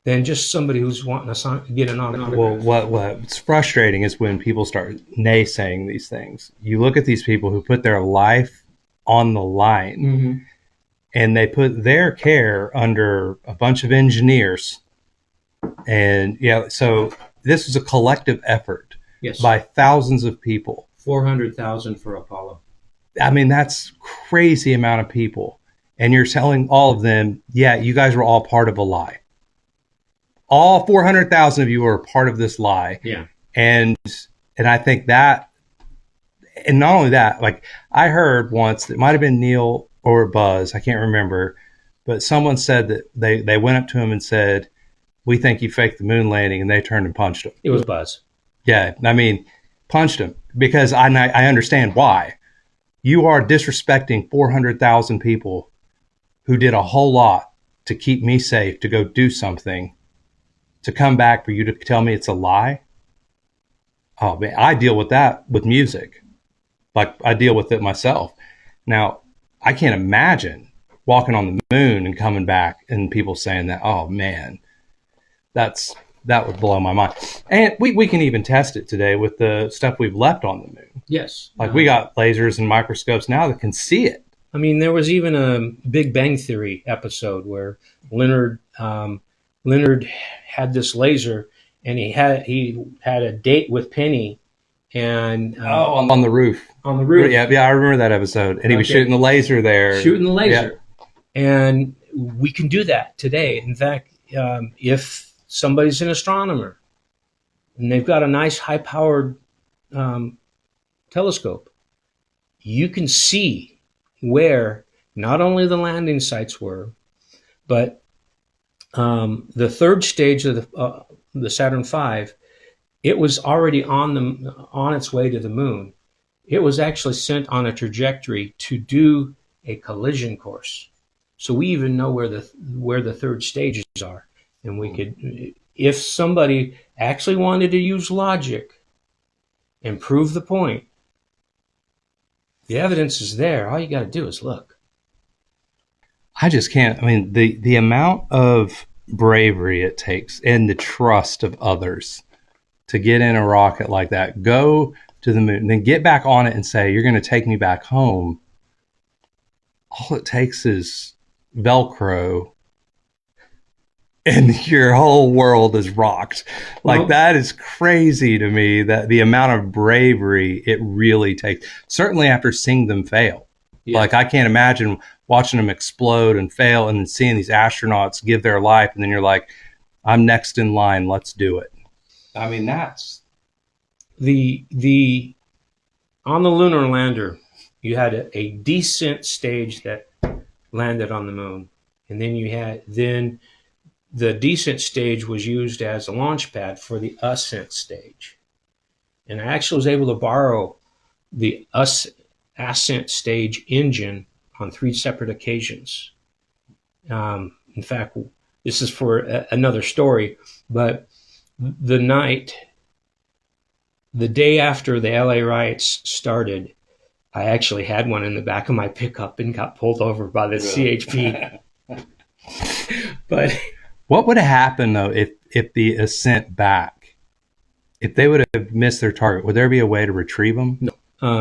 than just somebody who's wanting to get an autograph. Well, what's frustrating is when people start naysaying these things. You look at these people who put their life on the line, and they put their care under a bunch of engineers And yeah, so this was a collective effort Yes. by thousands of people. 400,000 for Apollo. I mean, that's crazy amount of people. And you're telling all of them, yeah, you guys were all part of a lie. All 400,000 of you were a part of this lie. Yeah. And I think that, and not only that, like I heard once, it might have been Neil or Buzz, I can't remember, but someone said that they went up to him and said, we think you faked the moon landing, and they turned and punched him. It was Buzz. Yeah, I mean, punched him because I understand why. You are disrespecting 400,000 people who did a whole lot to keep me safe, to go do something, to come back for you to tell me it's a lie. Oh man, I deal with that with music. Like I deal with it myself. Now, I can't imagine walking on the moon and coming back and people saying that, oh man, that would blow my mind. And we can even test it today with the stuff we've left on the moon. Yes. Like we got lasers and microscopes now that can see it. I mean, there was even a Big Bang Theory episode where Leonard had this laser, and he had a date with Penny, and on the roof. On the roof. Yeah, I remember that episode. And he was shooting the laser there. Shooting the laser. Yeah. And we can do that today. In fact, if somebody's an astronomer and they've got a nice high-powered telescope, you can see where not only the landing sites were, but the third stage of the Saturn V, it was already on its way to the moon. It was actually sent on a trajectory to do a collision course. So we even know where the third stages are, and we could, if somebody actually wanted to use logic and prove the point, the evidence is there. All you got to do is look. I just can't. I mean, the amount of bravery it takes and the trust of others to get in a rocket like that, go to the moon, and then get back on it and say, you're going to take me back home. All it takes is Velcro and your whole world is rocked. Like, that is crazy to me, that the amount of bravery it really takes, certainly after seeing them fail. Yeah. Like, I can't imagine watching them explode and fail and then seeing these astronauts give their life, and then you're like, I'm next in line, let's do it. I mean, that's the on the lunar lander, you had a descent stage that landed on the moon, and then the descent stage was used as a launch pad for the ascent stage. And I actually was able to borrow the ascent stage engine on 3 separate occasions. In fact, this is for another story, but the day after the LA riots started, I actually had one in the back of my pickup and got pulled over by the CHP. But what would have happened though if the ascent back, if they would have missed their target, would there be a way to retrieve them? No.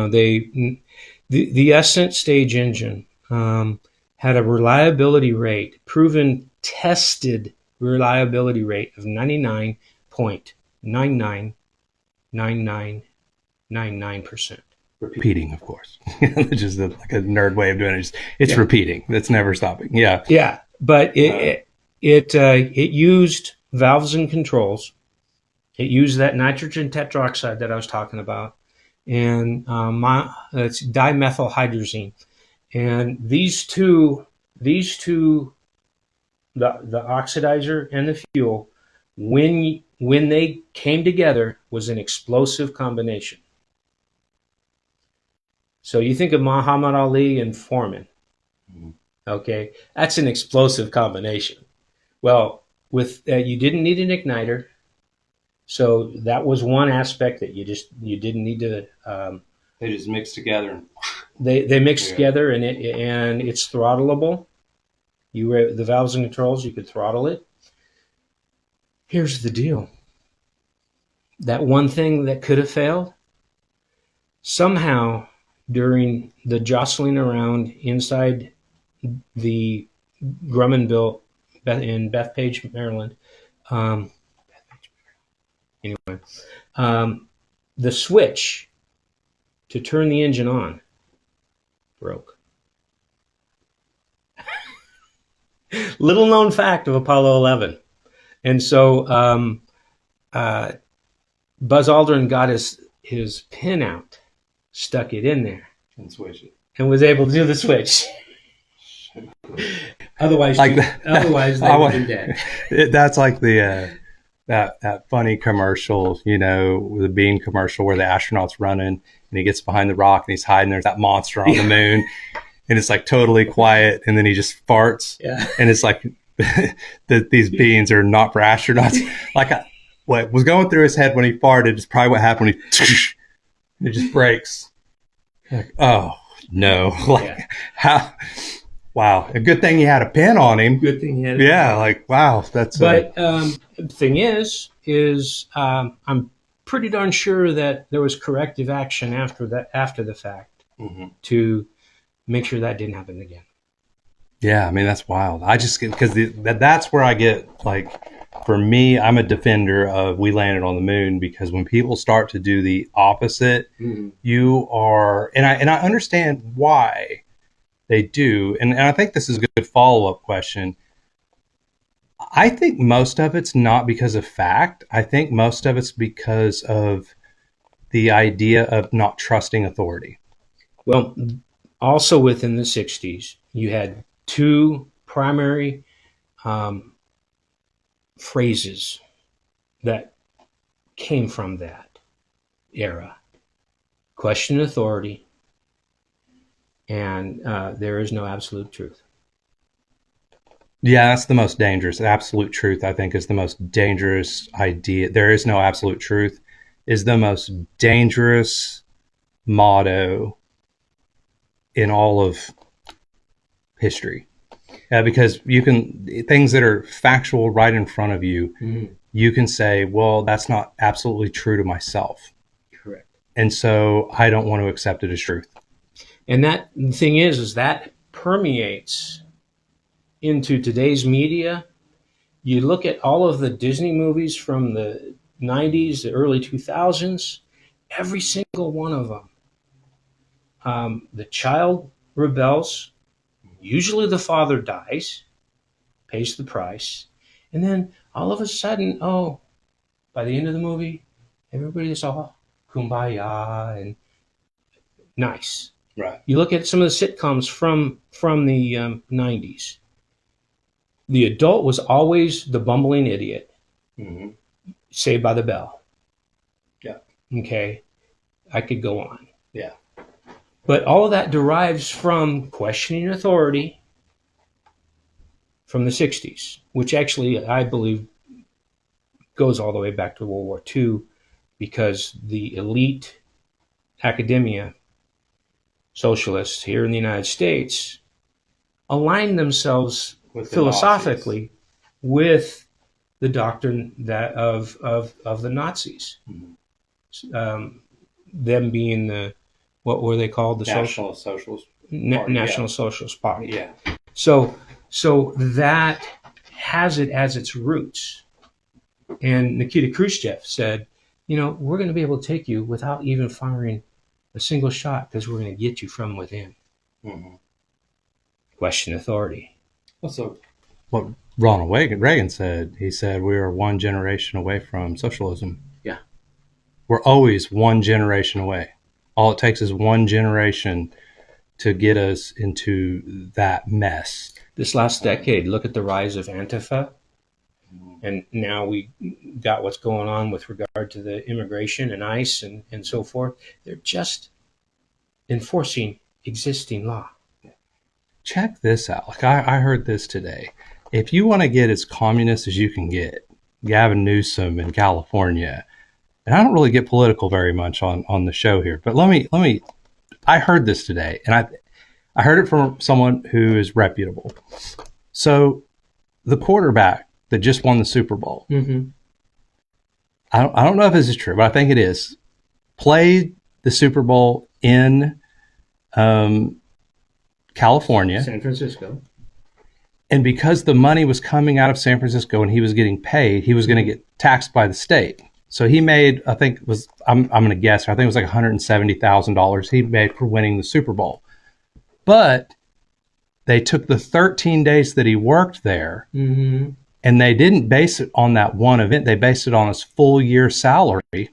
The ascent stage engine had a reliability rate, proven tested reliability rate of 99.999999%. Repeating, of course. Just like a nerd way of doing it. It's repeating. It's never stopping. Yeah. Yeah. But it used valves and controls. It used that nitrogen tetroxide that I was talking about, and it's dimethylhydrazine. And these two, the oxidizer and the fuel, when they came together, was an explosive combination. So you think of Muhammad Ali and Foreman. Okay, that's an explosive combination. Well, with you didn't need an igniter, so that was one aspect that you didn't need to. They just mixed together. They mixed together, and it's throttleable. The valves and controls, you could throttle it. Here's the deal. That one thing that could have failed, somehow during the jostling around inside the Grumman built in Bethpage, Maryland, Um, anyway, the switch to turn the engine on broke. Little known fact of Apollo 11. And so Buzz Aldrin got his pin out, stuck it in there, And switch it. and was able to do the switch. Otherwise, Like otherwise they would be dead. That's like the that funny commercial, the bean commercial where the astronaut's running and he gets behind the rock and he's hiding. There's that monster on the moon, and it's like totally quiet, and then he just farts, and it's like these beans are not for astronauts. Like what was going through his head when he farted is probably what happened when it just breaks. Like, oh no! How? Wow, a good thing he had a pin on him. Good thing he had. Like wow, that's. But the thing is I'm pretty darn sure that there was corrective action after the fact to make sure that didn't happen again. Yeah, I mean that's wild. I just because that's where I get like, for me, I'm a defender of we landed on the moon, because when people start to do the opposite, you are, and I understand why they do, and I think this is a good follow-up question. I think most of it's not because of fact. I think most of it's because of the idea of not trusting authority. Well, also within the 60s, you had two primary phrases that came from that era: question authority, and there is no absolute truth. Yeah, that's the most dangerous. Absolute truth, I think, is the most dangerous idea. There is no absolute truth is the most dangerous motto in all of history. Because you can, things that are factual right in front of you, you can say, well, that's not absolutely true to myself. Correct. And so I don't want to accept it as truth. And that the thing is that permeates into today's media. You look at all of the Disney movies from the 90s, the early 2000s, every single one of them. The child rebels. Usually the father dies, pays the price, and then all of a sudden, by the end of the movie, everybody is all kumbaya and nice. Right. You look at some of the sitcoms from the 90s. The adult was always the bumbling idiot, Saved by the Bell. Yeah. Okay. I could go on. Yeah. But all of that derives from questioning authority from the 60s, which actually, I believe, goes all the way back to World War II, because the elite academia, socialists here in the United States, aligned themselves philosophically with the doctrine that of the Nazis. Them being what were they called? The National Socialist Party. National Socialist Party. Yeah. So that has it as its roots. And Nikita Khrushchev said, we're going to be able to take you without even firing a single shot, because we're going to get you from within. Question authority. Also, what Ronald Reagan said, he said, we are one generation away from socialism. Yeah. We're always one generation away. All it takes is one generation to get us into that mess. This last decade, look at the rise of Antifa. And now we got what's going on with regard to the immigration and ICE and so forth. They're just enforcing existing law. Check this out. Like I heard this today. If you want to get as communist as you can get, Gavin Newsom in California, and I don't really get political very much on the show here, but let me. I heard this today, and I heard it from someone who is reputable. So, the quarterback that just won the Super Bowl, I don't know if this is true, but I think it is, played the Super Bowl in California, San Francisco. And because the money was coming out of San Francisco and he was getting paid, he was going to get taxed by the state. So he made, I think it was, I'm going to guess, I think it was like $170,000 he made for winning the Super Bowl. But they took the 13 days that he worked there, and they didn't base it on that one event. They based it on his full year salary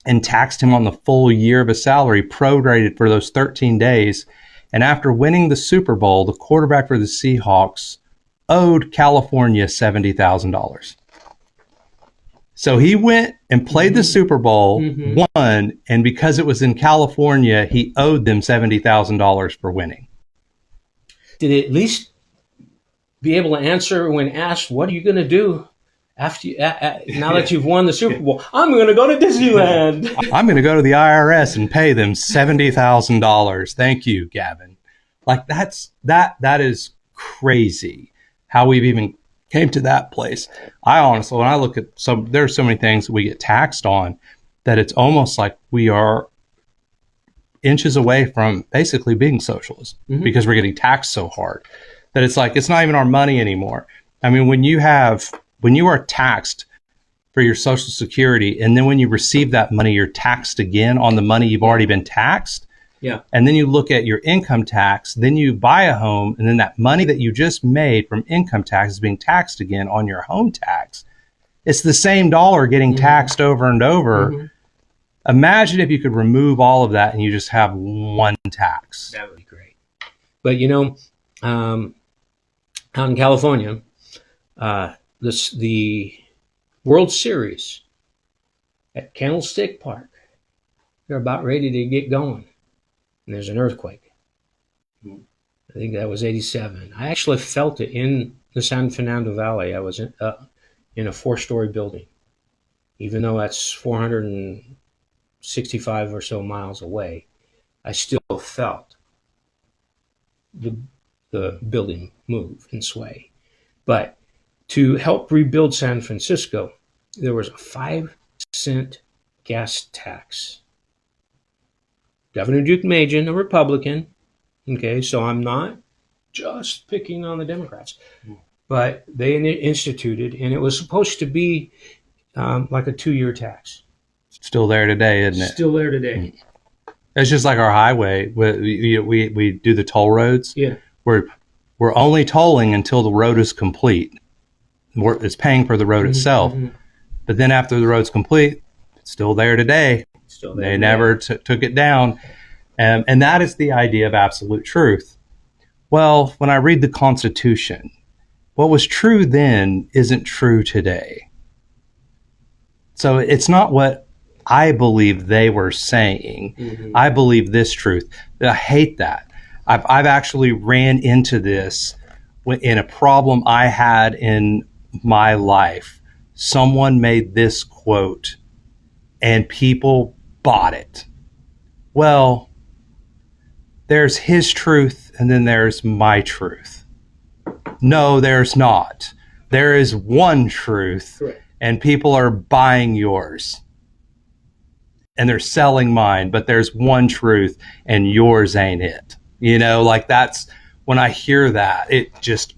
and taxed him on the full year of his salary, prorated for those 13 days. And after winning the Super Bowl, the quarterback for the Seahawks owed California $70,000. So he went and played the Super Bowl, won, and because it was in California, he owed them $70,000 for winning. Did he at least be able to answer when asked, what are you going to do after now that you've won the Super Bowl? I'm going to go to Disneyland. I'm going to go to the IRS and pay them $70,000. Thank you, Gavin. Like that is crazy how we've even came to that place. I honestly, when I look at there's so many things that we get taxed on that it's almost like we are inches away from basically being socialist because we're getting taxed so hard that it's like, it's not even our money anymore. I mean, when you are taxed for your Social Security, and then when you receive that money, you're taxed again on the money you've already been taxed. Yeah. And then you look at your income tax, then you buy a home, and then that money that you just made from income tax is being taxed again on your home tax. It's the same dollar getting taxed over and over. Imagine if you could remove all of that and you just have one tax. That would be great. But, out in California, the World Series at Candlestick Park, they're about ready to get going. And there's an earthquake. I think that was 87. I actually felt it in the San Fernando Valley. I was in a 4-story building. Even though that's 465 or so miles away, I still felt the building move and sway. But to help rebuild San Francisco, there was a 5-cent gas tax. Governor Duke Majan, a Republican, okay, so I'm not just picking on the Democrats, but they instituted, and it was supposed to be like a 2-year tax. Still there today, isn't it? Still there today. It's just like our highway. We do the toll roads. Yeah. We're only tolling until the road is complete. It's paying for the road itself. But then after the road's complete, it's still there today. They never took it down. And that is the idea of absolute truth. Well, when I read the Constitution, what was true then isn't true today. So it's not what I believe they were saying. I believe this truth. I hate that. I've actually ran into this in a problem I had in my life. Someone made this quote and people bought it. Well, there's his truth and then there's my truth. No, there's not. There is one truth. Correct. And people are buying yours. And they're selling mine, but there's one truth and yours ain't it. That's when I hear that, it just,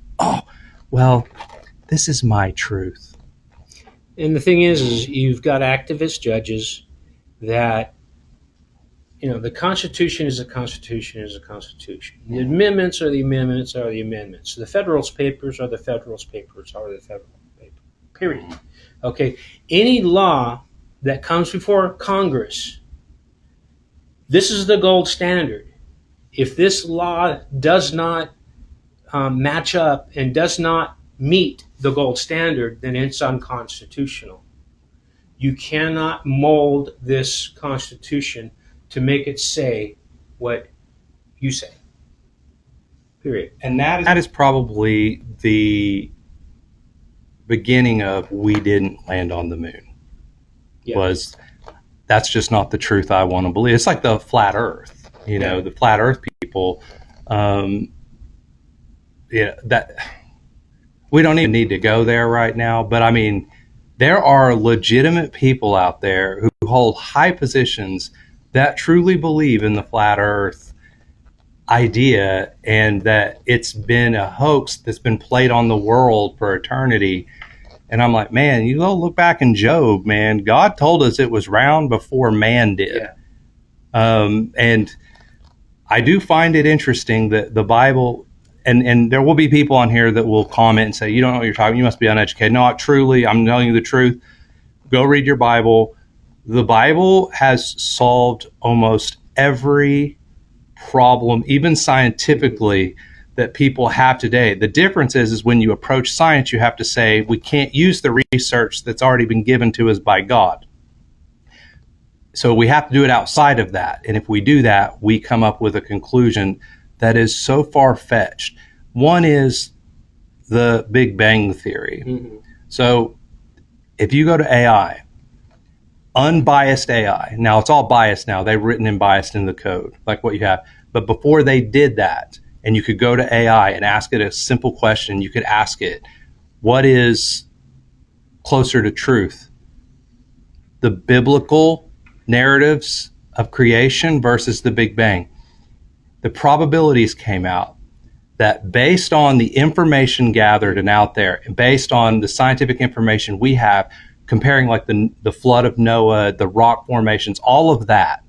this is my truth. And the thing is you've got activist judges that, the Constitution is the Constitution is the Constitution. The amendments are the amendments are the amendments. The Federalist Papers are the Federalist Papers are the Federalist Papers. Period. Okay. Any law that comes before Congress, this is the gold standard. If this law does not match up and does not meet the gold standard, then it's unconstitutional. You cannot mold this Constitution to make it say what you say. Period. And that is probably the beginning of we didn't land on the moon. Yeah. That's just not the truth I want to believe. It's like the flat earth, the flat earth people, that we don't even need to go there right now. But I mean, there are legitimate people out there who hold high positions that truly believe in the flat earth. idea, and that it's been a hoax that's been played on the world for eternity. And I'm like, man, you go look back in Job, man. God told us it was round before man did. Yeah. And I do find it interesting that the Bible, and there will be people on here that will comment and say, you don't know what you're talking, you must be uneducated. No, truly, I'm telling you the truth. Go read your Bible. The Bible has solved almost every problem, even scientifically, that people have today. The difference is when you approach science, you have to say, we can't use the research that's already been given to us by God. So we have to do it outside of that. And if we do that, we come up with a conclusion that is so far-fetched. One is the Big Bang Theory. Mm-hmm. So if you go to AI, unbiased AI, now it's all biased now. They've written in biased in the code, like what you have. But before they did that, and you could go to AI and ask it a simple question, you could ask it, what is closer to truth? The biblical narratives of creation versus the Big Bang. The probabilities came out that based on the information gathered and out there, and based on the scientific information we have, comparing like the flood of Noah, the rock formations, all of that,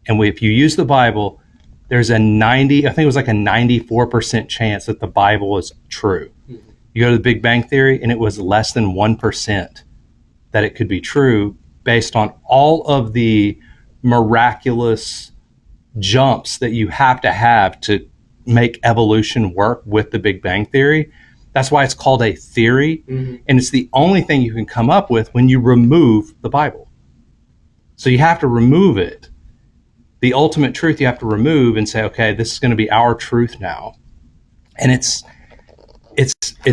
and if you use the Bible, there's a 94% chance that the Bible is true. Mm-hmm. You go to the Big Bang Theory, and it was less than 1% that it could be true based on all of the miraculous jumps that you have to make evolution work with the Big Bang Theory. That's why it's called a theory. Mm-hmm. And it's the only thing you can come up with when you remove the Bible. So you have to remove it. The ultimate truth you have to remove and say, okay, this is going to be our truth now. And it's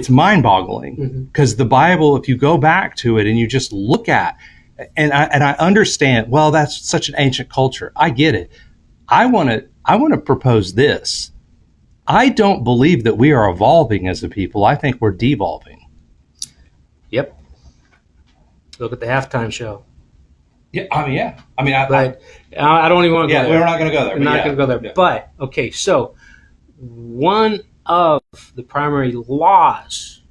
mind-boggling, because the Bible, if you go back to it and you just look at, and I understand, well, that's such an ancient culture. I get it. I want to propose this. I don't believe that we are evolving as a people. I think we're devolving. Yep. Look at the halftime show. Yeah, I mean, I don't even want to go there. We're not going to go there. We're not going to go there. Yeah. But, okay, so one of the primary laws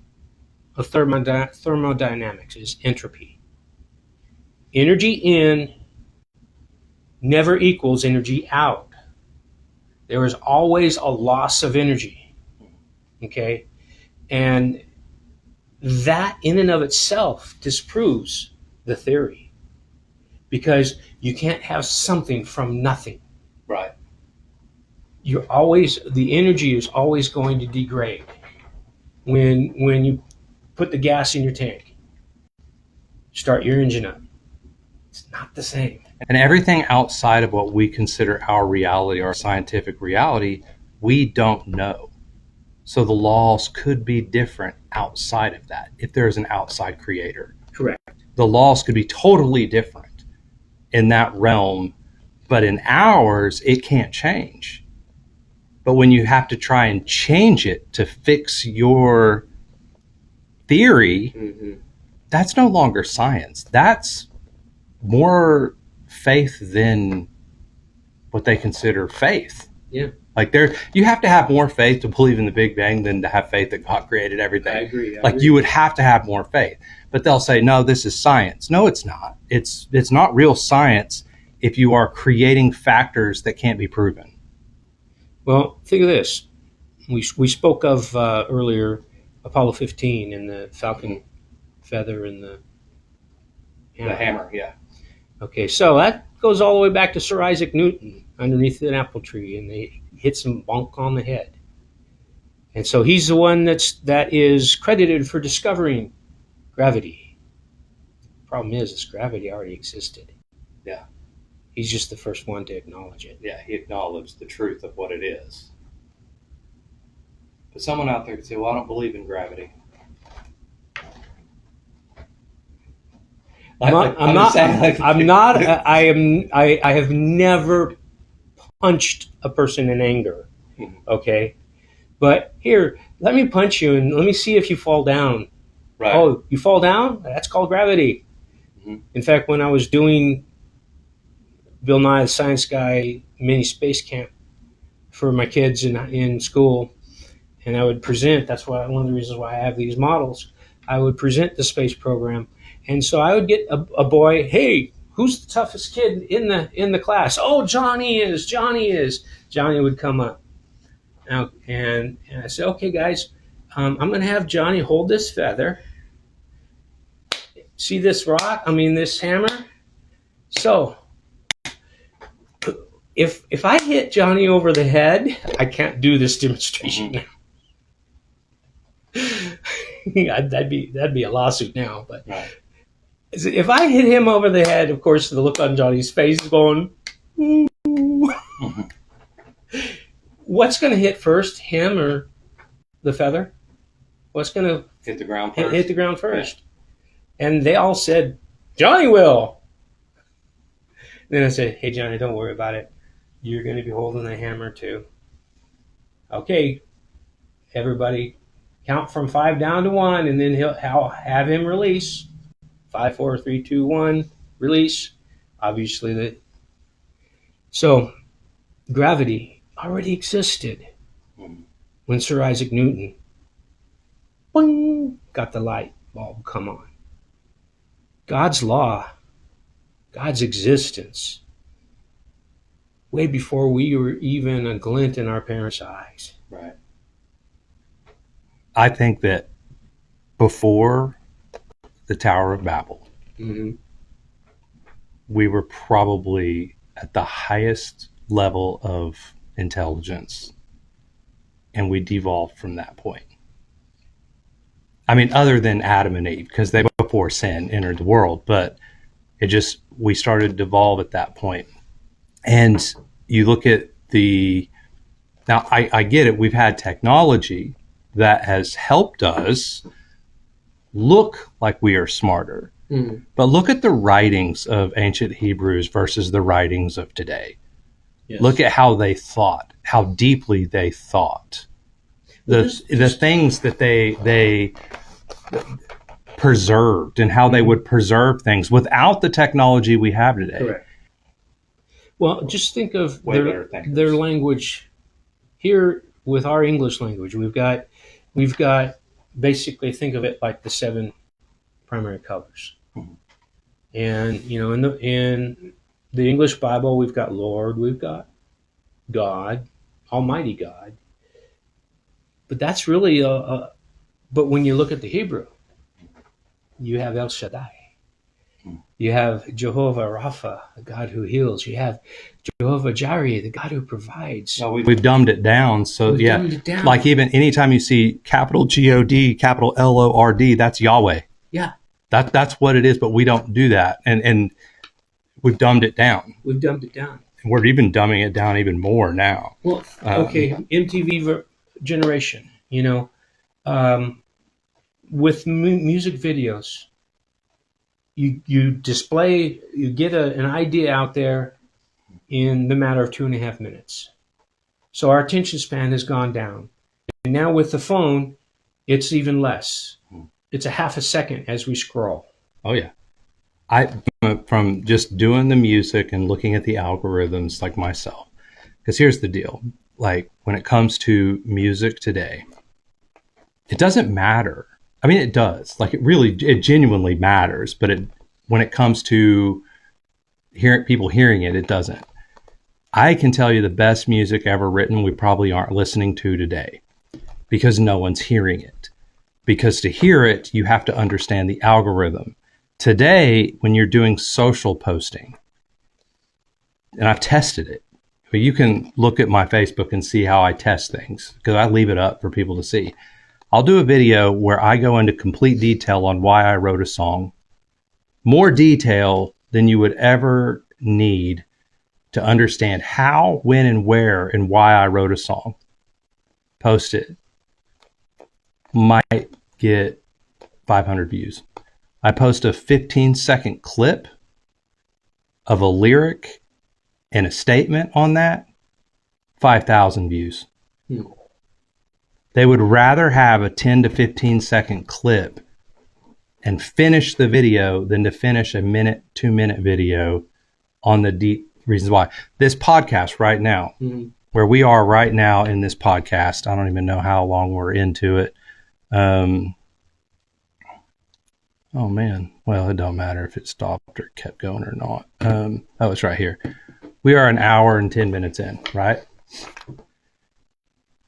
of thermodynamics is entropy. Energy in never equals energy out. There is always a loss of energy. Okay? And that in and of itself disproves the theory. Because you can't have something from nothing. Right. The energy is always going to degrade when you put the gas in your tank. Start your engine up. It's not the same. And everything outside of what we consider our reality, our scientific reality, we don't know. So the laws could be different outside of that if there is an outside creator. Correct. The laws could be totally different in that realm, but in ours, it can't change. But when you have to try and change it to fix your theory, that's no longer science. That's more faith than what they consider faith. Yeah. Like you have to have more faith to believe in the Big Bang than to have faith that God created everything. I agree. You would have to have more faith. But they'll say, no, this is science. No, it's not. It's not real science if you are creating factors that can't be proven. Well, think of this. We spoke of earlier Apollo 15 and the Falcon feather and the hammer, yeah. Okay, so that goes all the way back to Sir Isaac Newton underneath an apple tree, and they hit some bonk on the head. And so he's the one that is credited for discovering gravity. Problem is gravity already existed. Yeah. He's just the first one to acknowledge it. Yeah, he acknowledged the truth of what it is. But someone out there could say, well, I don't believe in gravity. I have never punched a person in anger. Okay? But here, let me punch you and let me see if you fall down. Right. Oh, you fall down? That's called gravity. Mm-hmm. In fact, when I was doing Bill Nye the Science Guy mini space camp for my kids in school, and I would present. That's why one of the reasons why I have these models. I would present the space program, and so I would get a boy. Hey, who's the toughest kid in the class? Oh, Johnny is. Johnny would come up, and I said, okay, guys, I'm going to have Johnny hold this feather. See this rock? This hammer. So, if I hit Johnny over the head, I can't do this demonstration now. that'd be a lawsuit now. But Right. if I hit him over the head, of course, the look on Johnny's face is going. What's going to hit first, him or the feather? What's going to Hit the ground first. hit the ground first? Yeah. And they all said, Johnny will. Then I said, hey, Johnny, don't worry about it. You're going to be holding the hammer too. Okay, everybody, count from 5 down to 1, and then I'll have him release. 5, 4, 3, 2, 1, release. Obviously, so gravity already existed when Sir Isaac Newton boing, got the light bulb come on. God's law, God's existence, way before we were even a glint in our parents' eyes. Right. I think that before the Tower of Babel, we were probably at the highest level of intelligence, and we devolved from that point. Other than Adam and Eve, because they before sin entered the world, but we started to devolve at that point. And you look at now I get it, we've had technology that has helped us look like we are smarter. But look at the writings of ancient Hebrews versus the writings of today. Yes. Look at how they thought, how deeply they thought. The things that they preserved and how they would preserve things without the technology we have today. Correct. Well, just think of their language here with our English language. We've got basically, think of it like the 7 primary colors. And in the English Bible, we've got Lord, we've got God, Almighty God. But that's really but when you look at the Hebrew, you have El Shaddai. You have Jehovah Rapha, the God who heals. You have Jehovah Jireh, the God who provides. No, we've dumbed it down. So dumbed it down. Like even anytime you see capital G-O-D, capital L-O-R-D, that's Yahweh. Yeah. That's what it is, but we don't do that. And we've dumbed it down. We've dumbed it down. And we're even dumbing it down even more now. Well, okay, MTV generation, with music videos, you display, you get an idea out there in the matter of 2.5 minutes. So our attention span has gone down. And now with the phone, it's even less. It's a half a second as we scroll. Oh, yeah. From just doing the music and looking at the algorithms like myself, because here's the deal. Like when it comes to music today, it doesn't matter. It does. Like it genuinely matters. But when it comes to people hearing it, it doesn't. I can tell you the best music ever written, we probably aren't listening to today because no one's hearing it. Because to hear it, you have to understand the algorithm. Today, when you're doing social posting, and I've tested it, but you can look at my Facebook and see how I test things because I leave it up for people to see. I'll do a video where I go into complete detail on why I wrote a song, more detail than you would ever need to understand how, when, and where, and why I wrote a song. Post it. Might get 500 views. I post a 15-second clip of a lyric and a statement on that, 5,000 views. They would rather have a 10 to 15-second clip and finish the video than to finish a 2-minute video on the deep reasons why. This podcast right now, where we are right now in this podcast. I don't even know how long we're into it. Oh man, well, it don't matter if it stopped or kept going or not. Oh, it's right here. We are an hour and 10 minutes in, right?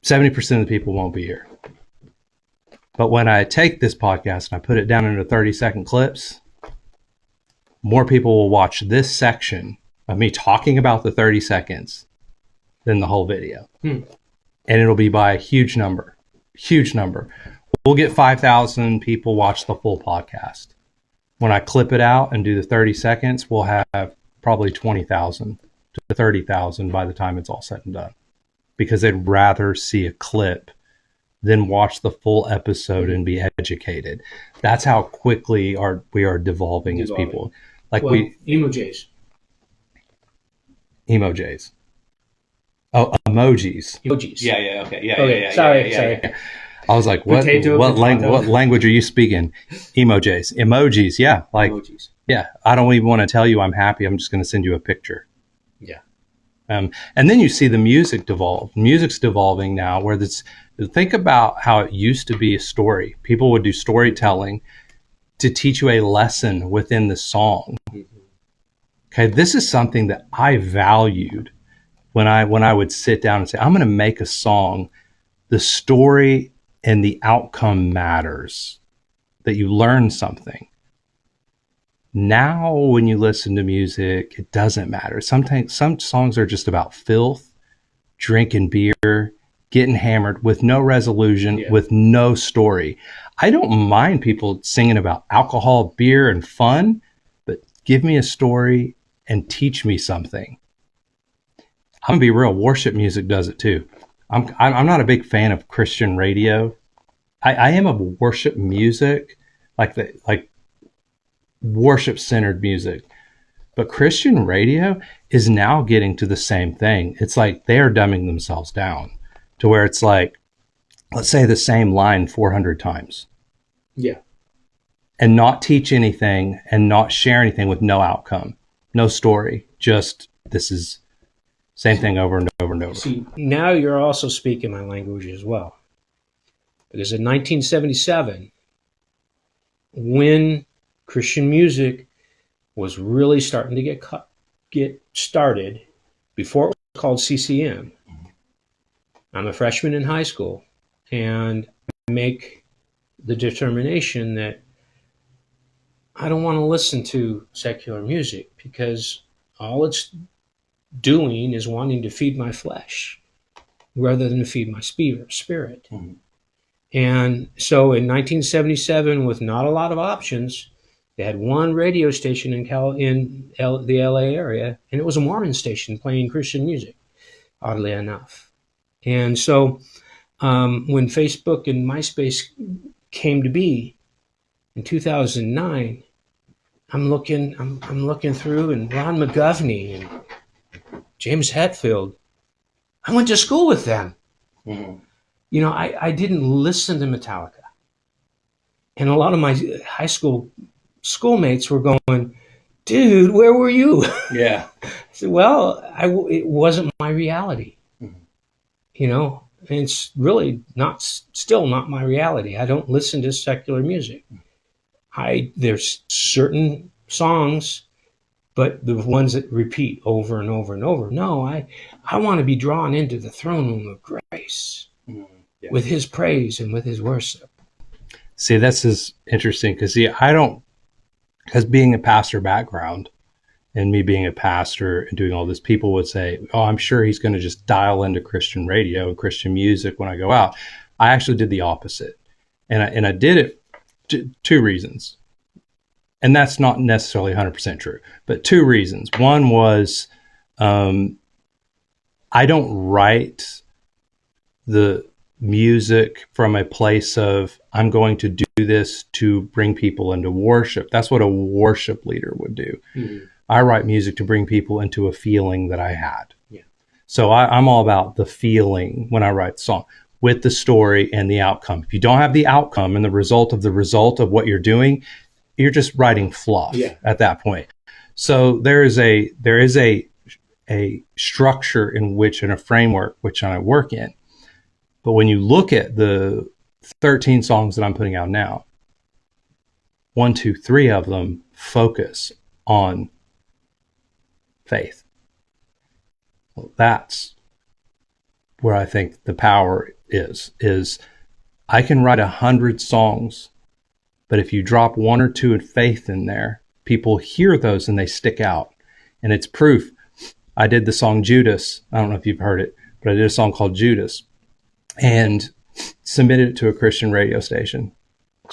70% of the people won't be here. But when I take this podcast and I put it down into 30-second clips, more people will watch this section of me talking about the 30 seconds than the whole video. And it'll be by a huge number. We'll get 5,000 people watch the full podcast. When I clip it out and do the 30 seconds, we'll have probably 20,000 to 30,000 by the time it's all said and done. Because they'd rather see a clip than watch the full episode and be educated. That's how quickly we are devolving as people. Like emojis. Emojis. Oh, emojis. Emojis. Yeah. Okay. Yeah. Okay. Yeah. Sorry. I was like, what language are you speaking? Emojis. Yeah. Like, emojis. Yeah. I don't even want to tell you I'm happy. I'm just going to send you a picture. Yeah. And then you see the music devolve. Music's devolving now where think about how it used to be a story. People would do storytelling to teach you a lesson within the song. Okay. This is something that I valued when I would sit down and say, I'm going to make a song. The story and the outcome matters, that you learn something. Now, when you listen to music, it doesn't matter. Sometimes some songs are just about filth, drinking beer, getting hammered with no resolution, with no story. I don't mind people singing about alcohol, beer, and fun, but give me a story and teach me something. I'm gonna be real. Worship music does it too. I'm not a big fan of Christian radio. I am of worship music, like worship centered music. But Christian radio is now getting to the same thing. It's like they are dumbing themselves down to where it's like, let's say the same line 400 times. Yeah. And not teach anything and not share anything with no outcome, no story. Just this is same thing over and over and over. See, now you're also speaking my language as well. Because in 1977, when Christian music was really starting to get started, before it was called CCM, I'm a freshman in high school, and I make the determination that I don't want to listen to secular music because all it's doing is wanting to feed my flesh rather than to feed my spirit. And so in 1977, with not a lot of options, they had one radio station in the LA area, and it was a Mormon station playing Christian music, oddly enough. And so when Facebook and MySpace came to be in 2009, I'm looking through, and Ron McGovney and James Hetfield, I went to school with them. You know, I didn't listen to Metallica. And a lot of my high school schoolmates were going, dude, where were you? Yeah. I said, well, it wasn't my reality. You know, and it's really still not my reality. I don't listen to secular music. There's certain songs, but the ones that repeat over and over and over. No, I want to be drawn into the throne room of grace with his praise and with his worship. See, this is interesting because because being a pastor background and me being a pastor and doing all this, people would say, oh, I'm sure he's going to just dial into Christian radio and Christian music when I go out. I actually did the opposite. And I did it two reasons. And that's not necessarily 100% true, but two reasons. One was I don't write the music from a place of I'm going to do this to bring people into worship. That's what a worship leader would do. I write music to bring people into a feeling that I had. So I'm all about the feeling when I write the song with the story and the outcome. If you don't have the outcome and the result of what you're doing, you're just writing fluff at that point. So there is a a structure in which, in a framework which I work in. But when you look at the 13 songs that I'm putting out now, 1, 2, 3 of them focus on faith. Well, that's where I think the power is I can write 100 songs, but if you drop 1 or 2 in faith in there, people hear those and they stick out. And it's proof. I did the song Judas. I don't know if you've heard it, but I did a song called Judas and submitted it to a Christian radio station.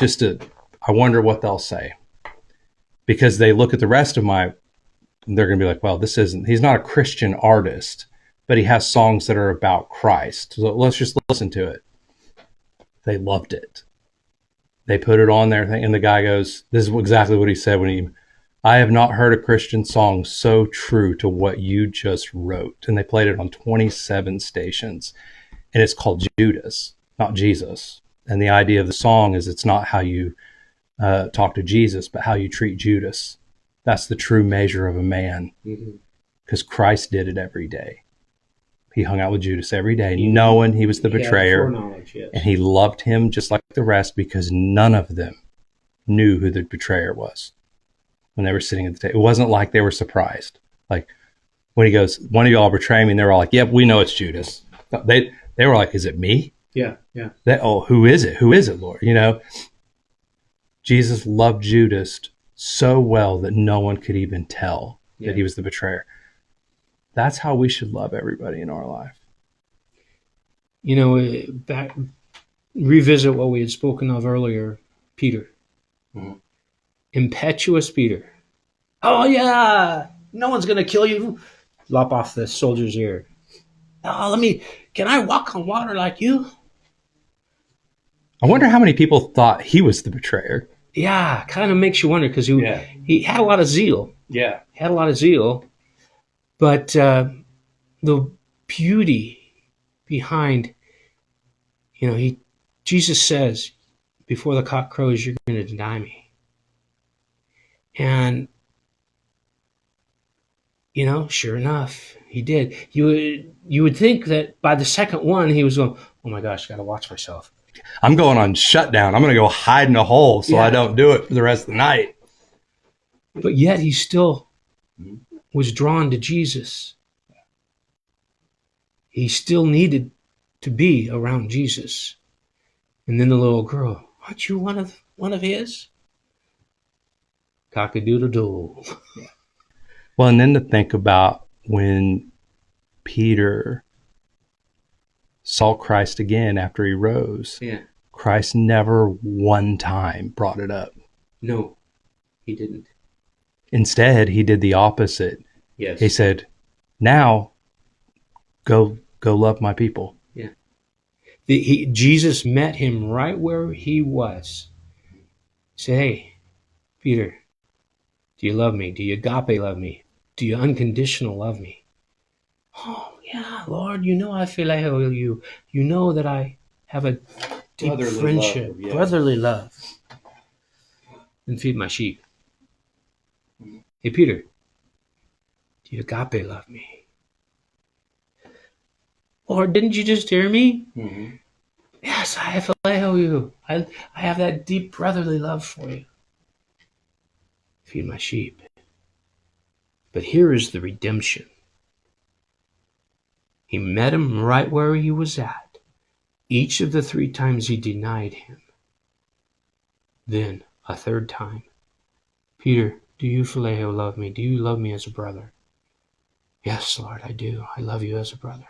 I wonder what they'll say. Because they look at the rest of they're going to be like, well, he's not a Christian artist, but he has songs that are about Christ. So let's just listen to it. They loved it. They put it on their thing, and the guy goes, this is exactly what he said I have not heard a Christian song so true to what you just wrote. And they played it on 27 stations. And it's called Judas, not Jesus. And the idea of the song is it's not how you talk to Jesus, but how you treat Judas. That's the true measure of a man. Because Christ did it every day. He hung out with Judas every day, knowing he was the betrayer. Yes. And he loved him just like the rest because none of them knew who the betrayer was when they were sitting at the table. It wasn't like they were surprised. Like when he goes, one of y'all betray me, and they're all like, yep, we know it's Judas. They were like, is it me? Yeah. Who is it? Who is it, Lord? Jesus loved Judas so well that no one could even tell that he was the betrayer. That's how we should love everybody in our life. Revisit what we had spoken of earlier, Peter. Mm-hmm. Impetuous Peter. Oh, yeah, no one's going to kill you. Lop off the soldier's ear. Oh, can I walk on water like you? I wonder how many people thought he was the betrayer. Yeah, kind of makes you wonder because he had a lot of zeal. Yeah. He had a lot of zeal. But the beauty behind, Jesus says, before the cock crows, you're going to deny me. And, sure enough, he did. You would think that by the second one, he was going, oh my gosh, got to watch myself. I'm going on shutdown. I'm going to go hide in a hole so I don't do it for the rest of the night. But yet he still was drawn to Jesus. He still needed to be around Jesus. And then the little girl, aren't you one of his? Cock-a-doodle-doo. Well, and then to think about when Peter saw Christ again after he rose. Yeah. Christ never one time brought it up. No, he didn't. Instead, he did the opposite. Yes. He said, now go love my people. Yeah. Jesus met him right where he was. Say, hey, Peter, do you love me? Do you agape love me? Do you unconditional love me? Oh, yeah, Lord, I phileo you. You know that I have a deep Brotherly friendship, love, yes. brotherly love. And feed my sheep. Hey, Peter, do you agape love me? Lord, didn't you just hear me? Mm-hmm. Yes, I phileo you. I have that deep brotherly love for you. Feed my sheep. But here is the redemption. He met him right where he was at. Each of the 3 times he denied him. Then, a 3rd time, Peter, do you phileo love me? Do you love me as a brother? Yes, Lord, I do. I love you as a brother.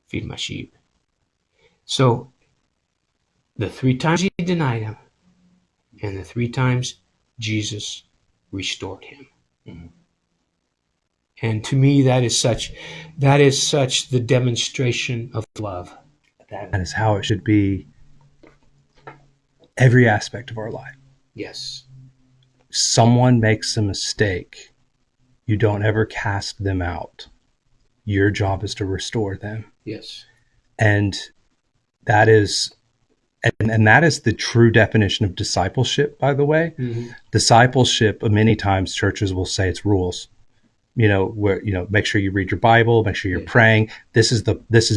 Feed my sheep. So, the 3 times he denied him, and the 3 times Jesus restored him. Mm-hmm. And to me, that is such the demonstration of love. That is how it should be every aspect of our life. Yes. Someone makes a mistake, you don't ever cast them out. Your job is to restore them. Yes. And that is the true definition of discipleship, by the way. Mm-hmm. Discipleship, many times churches will say it's rules. where, make sure you read your Bible, make sure you're praying. This is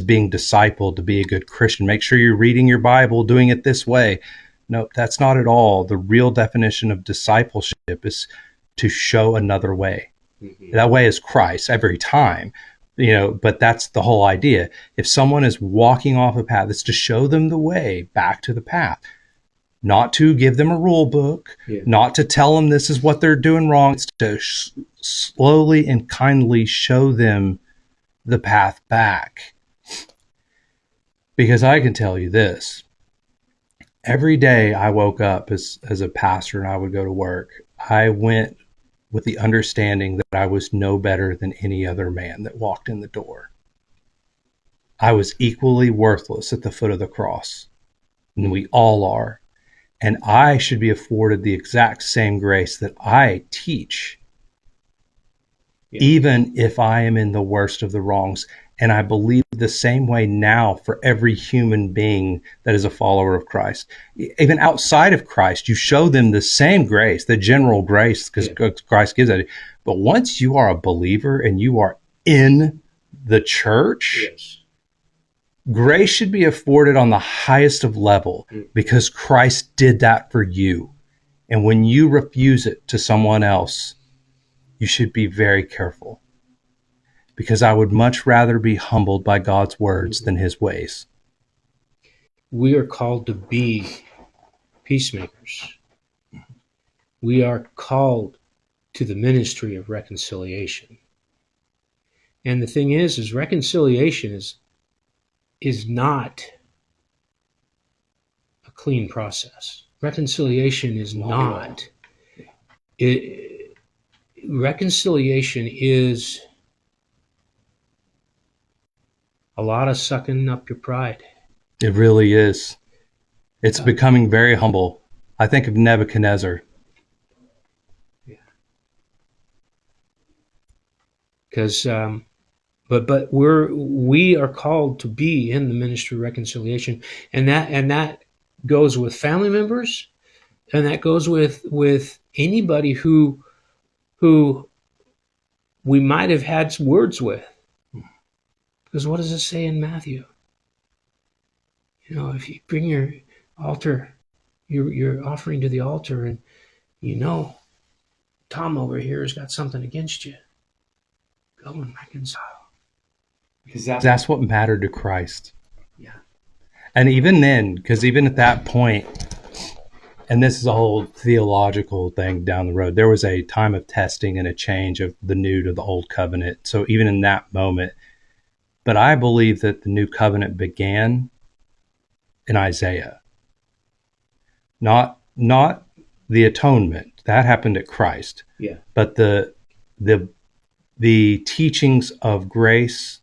being discipled to be a good Christian. Make sure you're reading your Bible, doing it this way. No, that's not at all. The real definition of discipleship is to show another way. Mm-hmm. That way is Christ every time, but that's the whole idea. If someone is walking off a path, it's to show them the way back to the path, not to give them a rule book, not to tell them this is what they're doing wrong. It's to slowly and kindly show them the path back. Because I can tell you this, every day I woke up as a pastor and I would go to work, I went with the understanding that I was no better than any other man that walked in the door. I was equally worthless at the foot of the cross, and we all are. And I should be afforded the exact same grace that I teach, even if I am in the worst of the wrongs. And I believe the same way now for every human being that is a follower of Christ. Even outside of Christ, you show them the same grace, the general grace, because Christ gives that. But once you are a believer and you are in the church, grace should be afforded on the highest of level because Christ did that for you. And when you refuse it to someone else, you should be very careful. Because I would much rather be humbled by God's words than his ways. We are called to be peacemakers. We are called to the ministry of reconciliation. And the thing is reconciliation is not a clean process. Reconciliation is not. Reconciliation is a lot of sucking up your pride. It really is. It's becoming very humble. I think of Nebuchadnezzar. Yeah. Because, but we are called to be in the ministry of reconciliation, and that goes with family members, and that goes with anybody who we might have had words with. Because what does it say in Matthew? If you bring your altar, your offering to the altar, and Tom over here has got something against you, go and reconcile. Because that's what mattered to Christ. Yeah. And even then, because even at that point, and this is a whole theological thing down the road, there was a time of testing and a change of the new to the old covenant. So even in that moment, but I believe that the new covenant began in Isaiah. Not the atonement. That happened at Christ. Yeah. But the teachings of grace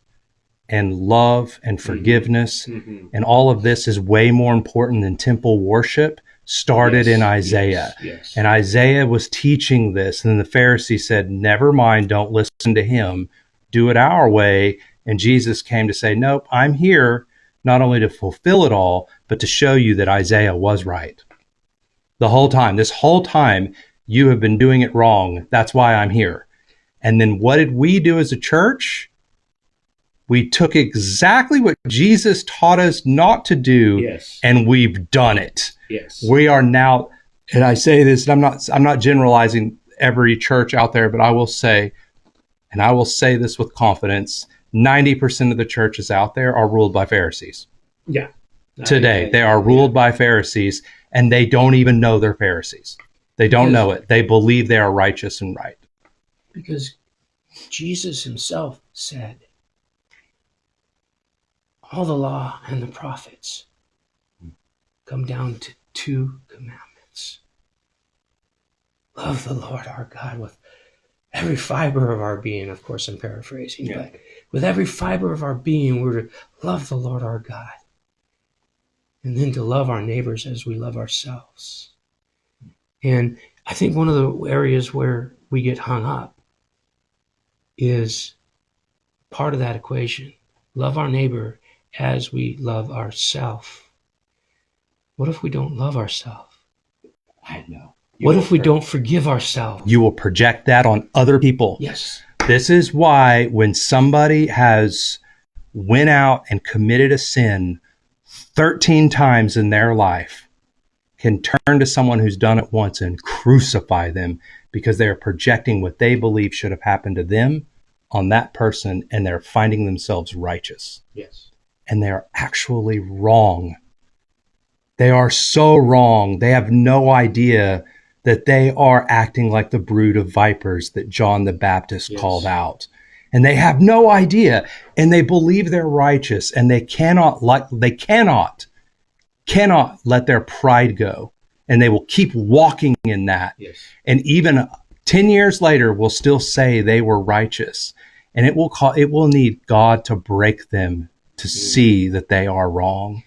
and love and forgiveness and all of this is way more important than temple worship started in Isaiah. Yes. And Isaiah was teaching this, and then the Pharisees said, never mind, don't listen to him. Do it our way. And Jesus came to say, nope, I'm here not only to fulfill it all, but to show you that Isaiah was right. The whole time, this whole time, you have been doing it wrong. That's why I'm here. And then what did we do as a church? We took exactly what Jesus taught us not to do, and we've done it. Yes. We are now, and I say this, and I'm not generalizing every church out there, but I will say, and I will say this with confidence, 90% of the churches out there are ruled by Pharisees. Yeah. Today, they are ruled by Pharisees, and they don't even know they're Pharisees. They don't know it. They believe they are righteous and right. Because Jesus himself said, all the law and the prophets come down to 2 commandments. Love the Lord our God with every fiber of our being. Of course, I'm paraphrasing, but with every fiber of our being, we're to love the Lord our God. And then to love our neighbors as we love ourselves. And I think one of the areas where we get hung up is part of that equation. Love our neighbor as we love ourselves. What if we don't love ourselves? I know. What if we don't forgive ourselves? You will project that on other people. Yes. This is why when somebody has went out and committed a sin 13 times in their life, can turn to someone who's done it once and crucify them because they're projecting what they believe should have happened to them on that person, and they're finding themselves righteous. Yes. And they're actually wrong. They are so wrong. They have no idea that they are acting like the brood of vipers that John the Baptist called out. And they have no idea. And they believe they're righteous, and they cannot let their pride go. And they will keep walking in that. Yes. And even 10 years later will still say they were righteous. And it will need God to break them to see that they are wrong.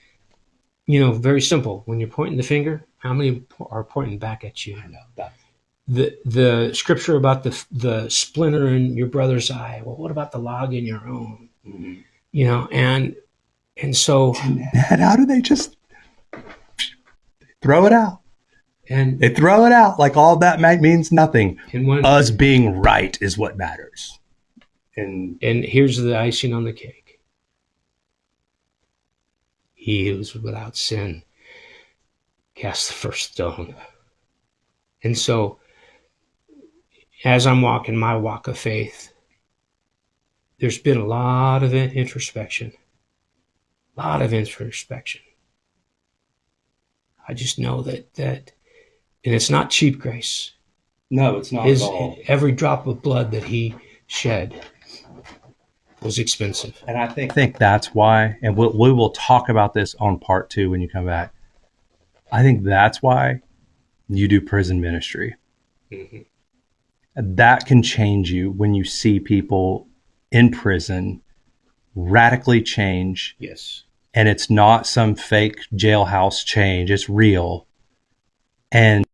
Very simple. When you're pointing the finger, how many are pointing back at you? I know that. The scripture about the splinter in your brother's eye. Well, what about the log in your own? Mm-hmm. And so. And how do they just throw it out? And they throw it out like all that means nothing. And us being right is what matters. And here's the icing on the cake. He who is without sin cast the first stone. And so, as I'm walking my walk of faith, there's been a lot of introspection. I just know that, and it's not cheap grace. No, it's not at all. Every drop of blood that he shed was expensive. And I think that's why, and we will talk about this on part 2 when you come back. I think that's why you do prison ministry. Mm-hmm. That can change you when you see people in prison radically change. Yes. And it's not some fake jailhouse change. It's real. And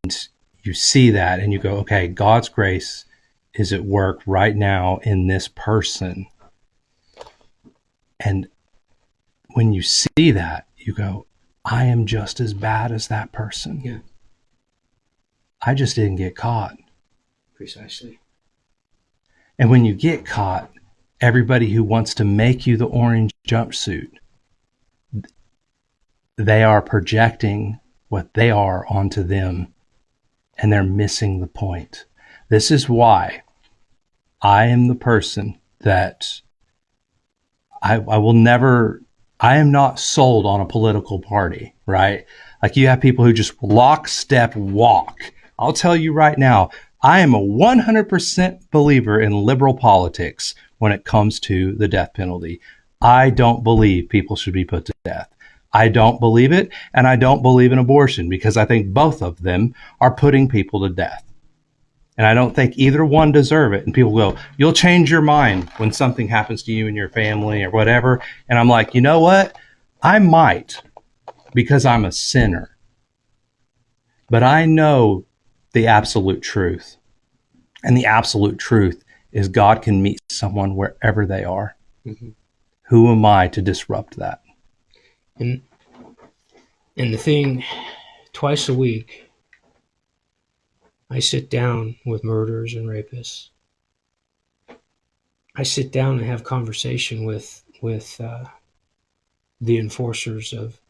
you see that and you go, okay, God's grace is at work right now in this person. And when you see that, you go, I am just as bad as that person. Yeah. I just didn't get caught. Precisely. And when you get caught, everybody who wants to make you the orange jumpsuit, they are projecting what they are onto them, and they're missing the point. This is why I am the person that I am not sold on a political party, right? Like you have people who just lockstep walk. I'll tell you right now, I am a 100% believer in liberal politics when it comes to the death penalty. I don't believe people should be put to death. I don't believe it, and I don't believe in abortion because I think both of them are putting people to death. And I don't think either one deserve it. And people go, you'll change your mind when something happens to you and your family or whatever. And I'm like, you know what? I might, because I'm a sinner. But I know the absolute truth. And the absolute truth is God can meet someone wherever they are. Mm-hmm. Who am I to disrupt that? And the thing, twice a week, I sit down with murderers and rapists. I sit down and have conversation with the enforcers of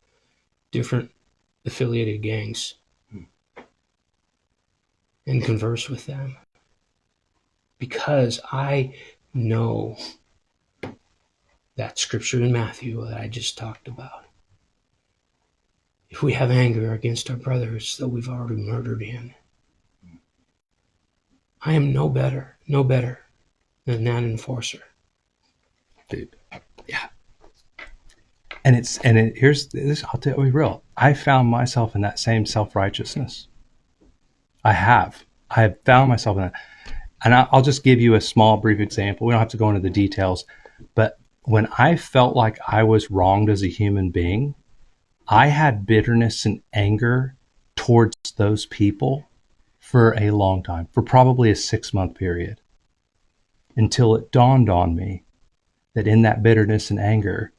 different affiliated gangs and converse with them because I know that scripture in Matthew that I just talked about. If we have anger against our brothers that we've already murdered in, I am no better than that enforcer. Dude, yeah. And here's this, I'll tell you real. I found myself in that same self-righteousness. I have found myself in that. And I'll just give you a small, brief example. We don't have to go into the details. But when I felt like I was wronged as a human being, I had bitterness and anger towards those people for a long time, for probably a 6-month period, until it dawned on me that in that bitterness and anger,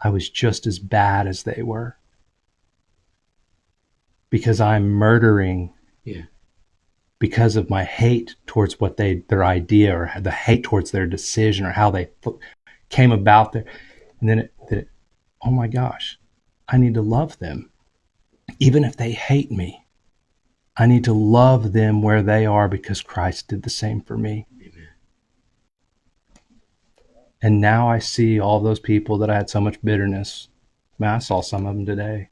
I was just as bad as they were. Because I'm murdering because of my hate towards what their idea, or the hate towards their decision, or how they came about there. And then oh my gosh, I need to love them. Even if they hate me, I need to love them where they are because Christ did the same for me. Amen. And now I see all those people that I had so much bitterness. Man, I saw some of them today.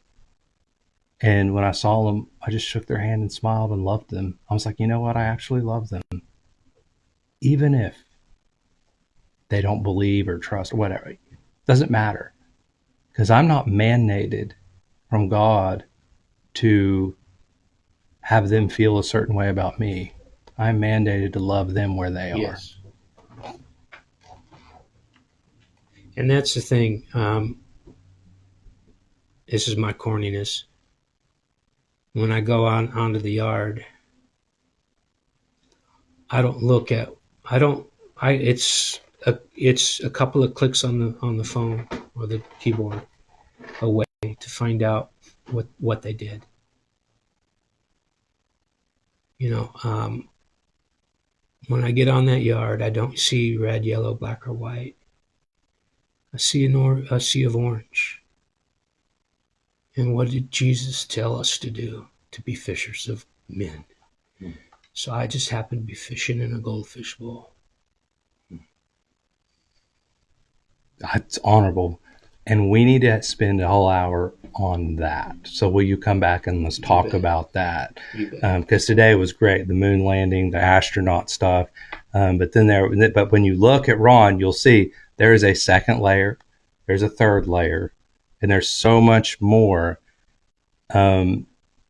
And when I saw them, I just shook their hand and smiled and loved them. I was like, you know what? I actually love them. Even if they don't believe or trust or whatever. It doesn't matter. Because I'm not mandated from God to have them feel a certain way about me. I'm mandated to love them where they are. Yes. And that's the thing. This is my corniness. When I go onto the yard, it's a couple of clicks on the phone or the keyboard away to find out what they did. When I get on that yard, I don't see red, yellow, black, or white. I see a sea of orange. And what did Jesus tell us to do? To be fishers of men. So I just happen to be fishing in a goldfish bowl. It's honorable. And we need to spend a whole hour on that. So will you come back and let's talk about that? Because today was great, the moon landing, the astronaut stuff. But when you look at Ron, you'll see there is a second layer, there's a third layer, and there's so much more. And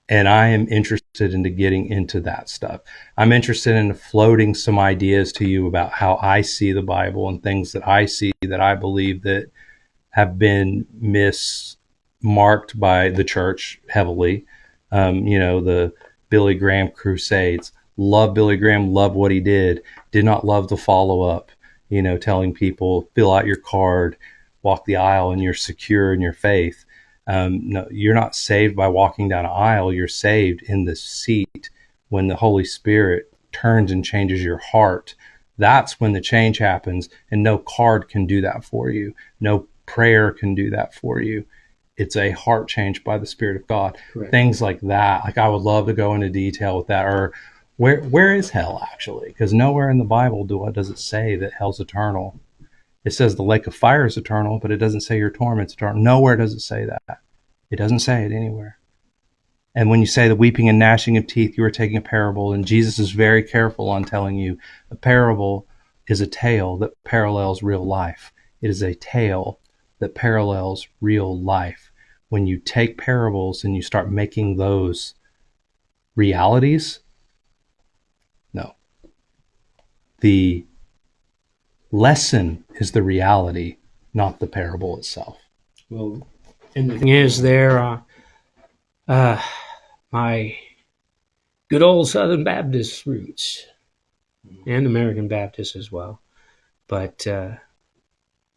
I am interested into getting into that stuff. I'm interested in floating some ideas to you about how I see the Bible and things that I see that I believe that have been mismarked by the church heavily. The Billy Graham crusades. Love Billy Graham, love what he did not love the follow-up, telling people, fill out your card, walk the aisle, and you're secure in your faith. No, you're not saved by walking down an aisle. You're saved in the seat when the Holy Spirit turns and changes your heart. That's when the change happens, and no card can do that for you. No prayer can do that for you. It's a heart change by the Spirit of God. Correct. Things like that. Like, I would love to go into detail with that. Or where is hell actually? Because nowhere in the Bible does it say that hell's eternal. It says the lake of fire is eternal, but it doesn't say your torment's eternal. Nowhere does it say that. It doesn't say it anywhere. And when you say the weeping and gnashing of teeth, you are taking a parable, and Jesus is very careful on telling you a parable is a tale that parallels real life. It is a tale that parallels real life. When you take parables and you start making those realities, no. The lesson is the reality, not the parable itself. Well, and the thing is, my good old Southern Baptist roots, and American Baptist as well. But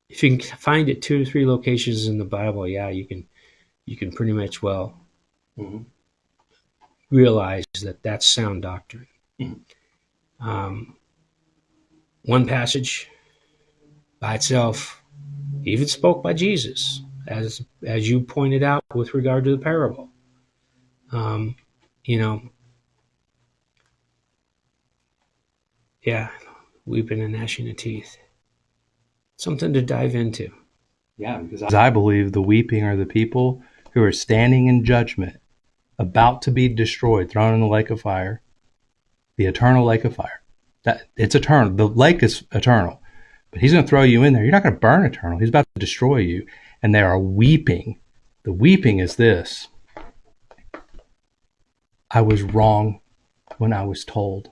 if you can find it 2 to 3 locations in the Bible, yeah, you can pretty much realize that that's sound doctrine. One passage by itself even spoke by Jesus, as you pointed out with regard to the parable. Weeping and gnashing of teeth. Something to dive into. Yeah, because I believe the weeping are the people who are standing in judgment, about to be destroyed, thrown in the lake of fire, the eternal lake of fire. That it's eternal. The lake is eternal, but he's going to throw you in there. You're not going to burn eternal. He's about to destroy you, and they are weeping. The weeping is this: I was wrong when I was told.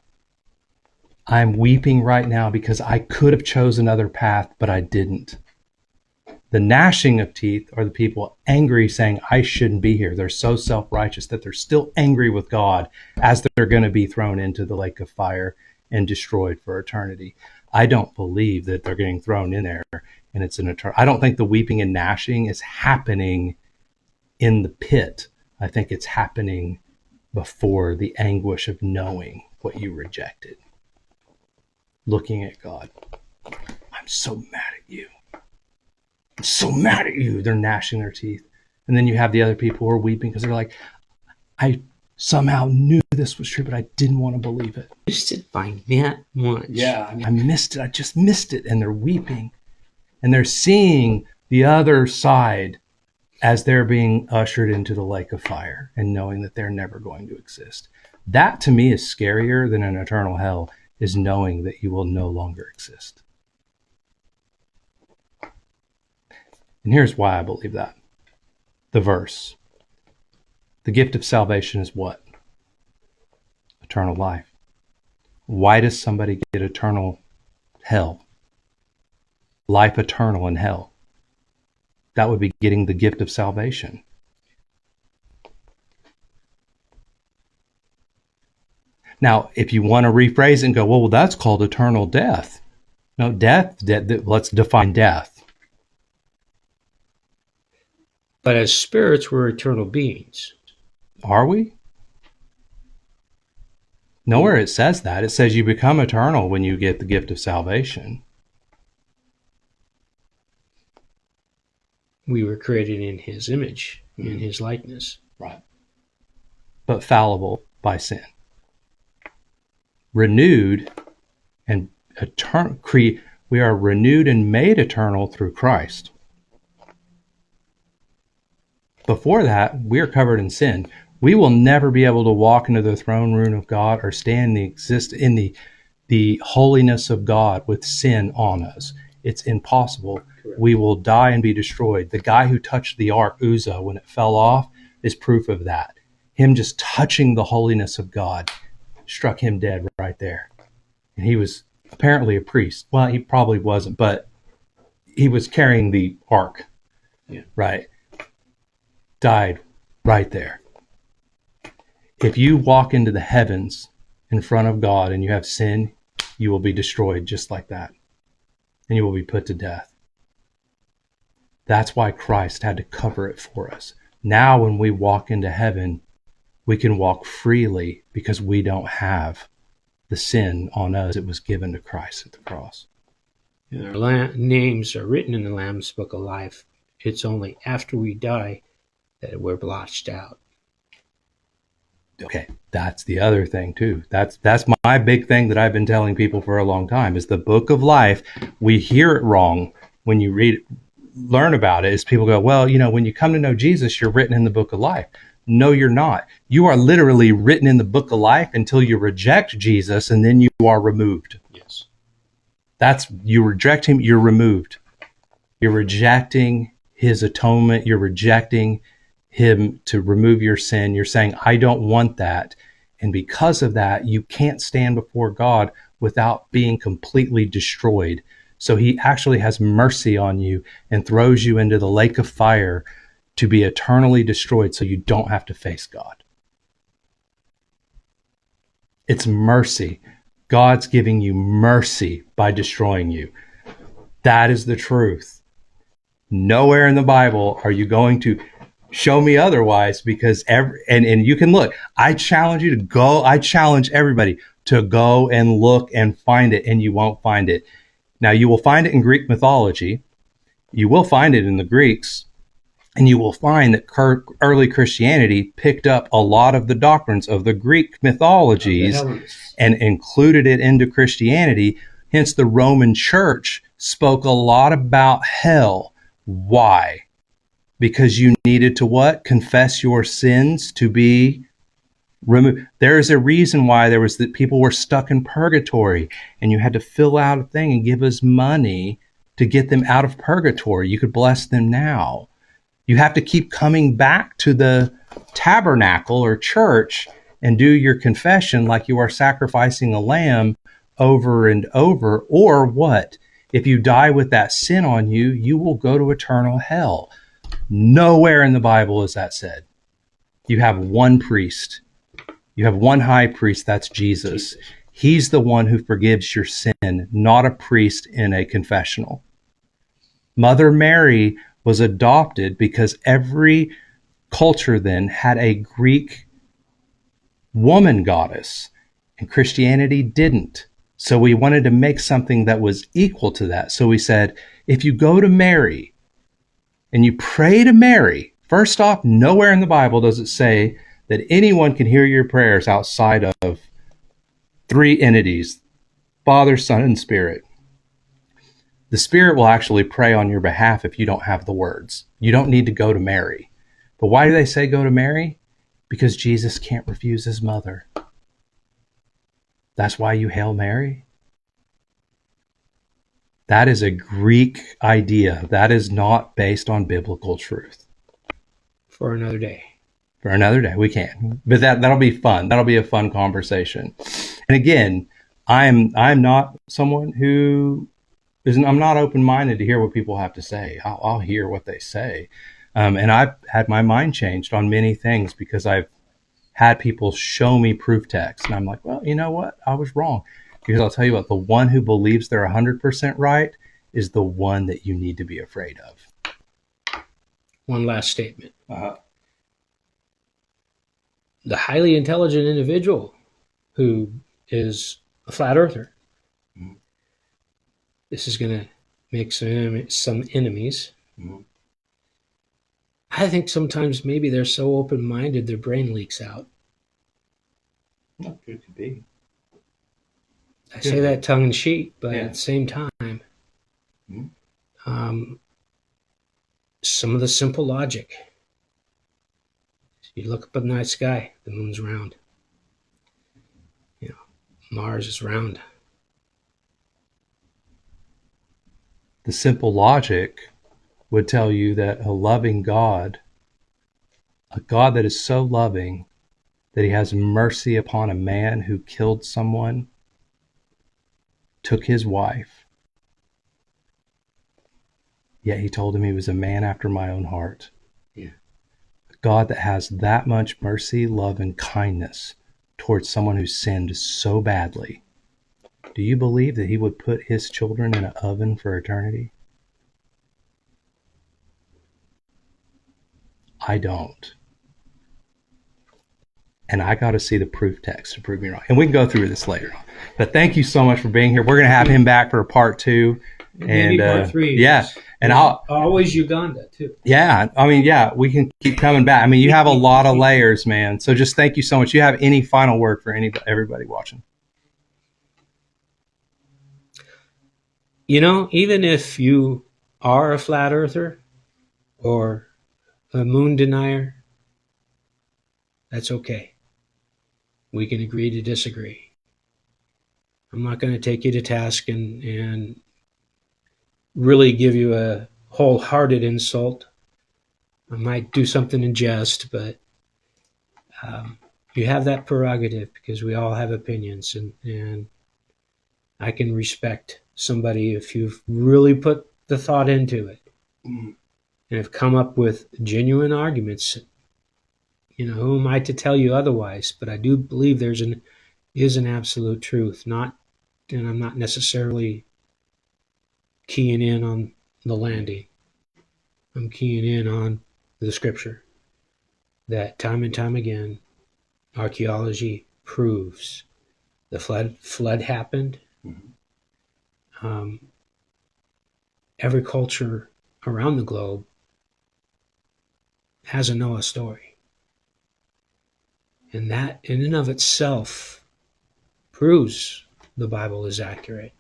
I'm weeping right now because I could have chosen another path, but I didn't. The gnashing of teeth are the people angry, saying, I shouldn't be here. They're so self-righteous that they're still angry with God as they're going to be thrown into the lake of fire and destroyed for eternity. I don't believe that they're getting thrown in there and it's an eternal. I don't think the weeping and gnashing is happening in the pit. I think it's happening before the anguish of knowing what you rejected. Looking at God. I'm so mad at you. I'm so mad at you. They're gnashing their teeth. And then you have the other people who are weeping because they're like, I somehow knew this was true, but I didn't want to believe it. Missed it by that much. Yeah, I missed it. I just missed it. And they're weeping. And they're seeing the other side as they're being ushered into the lake of fire and knowing that they're never going to exist. That to me is scarier than an eternal hell, is knowing that you will no longer exist. And here's why I believe that. The verse. The gift of salvation is what? Eternal life. Why does somebody get eternal hell? Life eternal in hell. That would be getting the gift of salvation. Now, if you want to rephrase it and go, well, that's called eternal death. No, death, let's define death. But as spirits, we're eternal beings. Are we? Nowhere it says that. It says you become eternal when you get the gift of salvation. We were created in his image, in his likeness. Right. But fallible by sin. Renewed and eternal. We are renewed and made eternal through Christ. Before that, we are covered in sin. We will never be able to walk into the throne room of God or stand in the holiness of God with sin on us. It's impossible. Correct. We will die and be destroyed. The guy who touched the ark, Uzzah, when it fell off, is proof of that. Him just touching the holiness of God struck him dead right there. And he was apparently a priest. Well, he probably wasn't, but he was carrying the ark. Yeah. Right. Died right there. If you walk into the heavens in front of God and you have sin, you will be destroyed just like that. And you will be put to death. That's why Christ had to cover it for us. Now when we walk into heaven, we can walk freely because we don't have the sin on us that was given to Christ at the cross. And our names are written in the Lamb's Book of Life. It's only after we die that we're blotched out. Okay, that's the other thing too. That's my big thing that I've been telling people for a long time is the book of life. We hear it wrong when you learn about it. Is people go, well, when you come to know Jesus, you're written in the book of life. No, you're not. You are literally written in the book of life until you reject Jesus, and then you are removed. Yes. You reject him, you're removed. You're rejecting his atonement. You're rejecting him to remove your sin. You're saying, I don't want that. And because of that, you can't stand before God without being completely destroyed. So he actually has mercy on you and throws you into the lake of fire to be eternally destroyed so you don't have to face God. It's mercy. God's giving you mercy by destroying you. That is the truth. Nowhere in the Bible are you going to show me otherwise, because and you can look. I challenge you to go. I challenge everybody to go and look and find it, and you won't find it. Now, you will find it in Greek mythology. You will find it in the Greeks, and you will find that early Christianity picked up a lot of the doctrines of the Greek mythologies and included it into Christianity. Hence, the Roman Church spoke a lot about hell. Why? Because you needed to what? Confess your sins to be removed. There is a reason why there was that people were stuck in purgatory, and you had to fill out a thing and give us money to get them out of purgatory. You could bless them now. You have to keep coming back to the tabernacle or church and do your confession like you are sacrificing a lamb over and over. Or what? If you die with that sin on you, you will go to eternal hell. Nowhere in the Bible is that said. You have one priest. You have one high priest, that's Jesus. He's the one who forgives your sin, not a priest in a confessional. Mother Mary was adopted because every culture then had a Greek woman goddess. and Christianity didn't. So we wanted to make something that was equal to that. So we said, if you go to Mary and you pray to Mary, first off, nowhere in the Bible does it say that anyone can hear your prayers outside of three entities, Father, Son, and Spirit. The Spirit will actually pray on your behalf if you don't have the words. You don't need to go to Mary. But why do they say go to Mary? Because Jesus can't refuse his mother. That's why you Hail Mary. That is a Greek idea. That is not based on biblical truth. For another day. For another day, we can. But that'll be fun. That'll be a fun conversation. And again, I'm not someone who isn't. I'm not open-minded to hear what people have to say. I'll hear what they say, and I've had my mind changed on many things because I've had people show me proof text, and I'm like, well, you know what? I was wrong. Because I'll tell you what, the one who believes they're 100% right is the one that you need to be afraid of. One last statement. The highly intelligent individual who is a flat earther, this is going to make some enemies. I think sometimes maybe they're so open-minded their brain leaks out. It could be. I say that tongue-in-cheek, but Yeah. at the same time, some of the simple logic. You look up at the night sky, the moon's round. You know, Mars is round. The simple logic would tell you that a loving God, a God that is so loving that he has mercy upon a man who killed someone, took his wife, yet he told him he was a man after my own heart. Yeah. A God that has that much mercy, love, and kindness towards someone who sinned so badly. Do you believe that he would put his children in an oven for eternity? I don't. And I got to see the proof text to prove me wrong. And we can go through this later on. But thank you so much for being here. We're going to have him back for a part 2. Maybe part 3. Yeah. And always Uganda, too. Yeah. I mean, yeah, we can keep coming back. I mean, you have a lot of layers, man. So just thank you so much. You have any final word for everybody watching? You know, even if you are a flat earther or a moon denier, that's okay. We can agree to disagree. I'm not going to take you to task and really give you a wholehearted insult. I might do something in jest, but you have that prerogative because we all have opinions, and I can respect somebody if you've really put the thought into it and have come up with genuine arguments. You know, who am I to tell you otherwise? But I do believe there is an absolute truth. And I'm not necessarily keying in on the landing. I'm keying in on the scripture that time and time again, archaeology proves the flood happened. Every culture around the globe has a Noah story. And that in and of itself proves the Bible is accurate.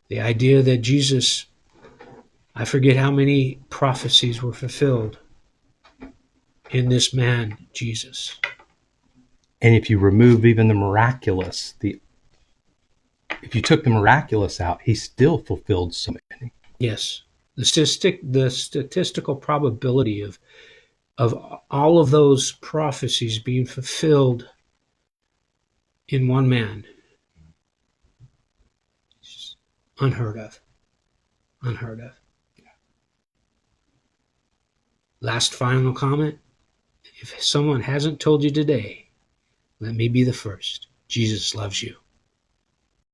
The idea that Jesus, I forget how many prophecies were fulfilled in this man, Jesus. And if you remove even the miraculous, if you took the miraculous out, he still fulfilled so many. Yes. The statistical probability of all of those prophecies being fulfilled in one man is unheard of. Unheard of. Last final comment. If someone hasn't told you today, let me be the first. Jesus loves you.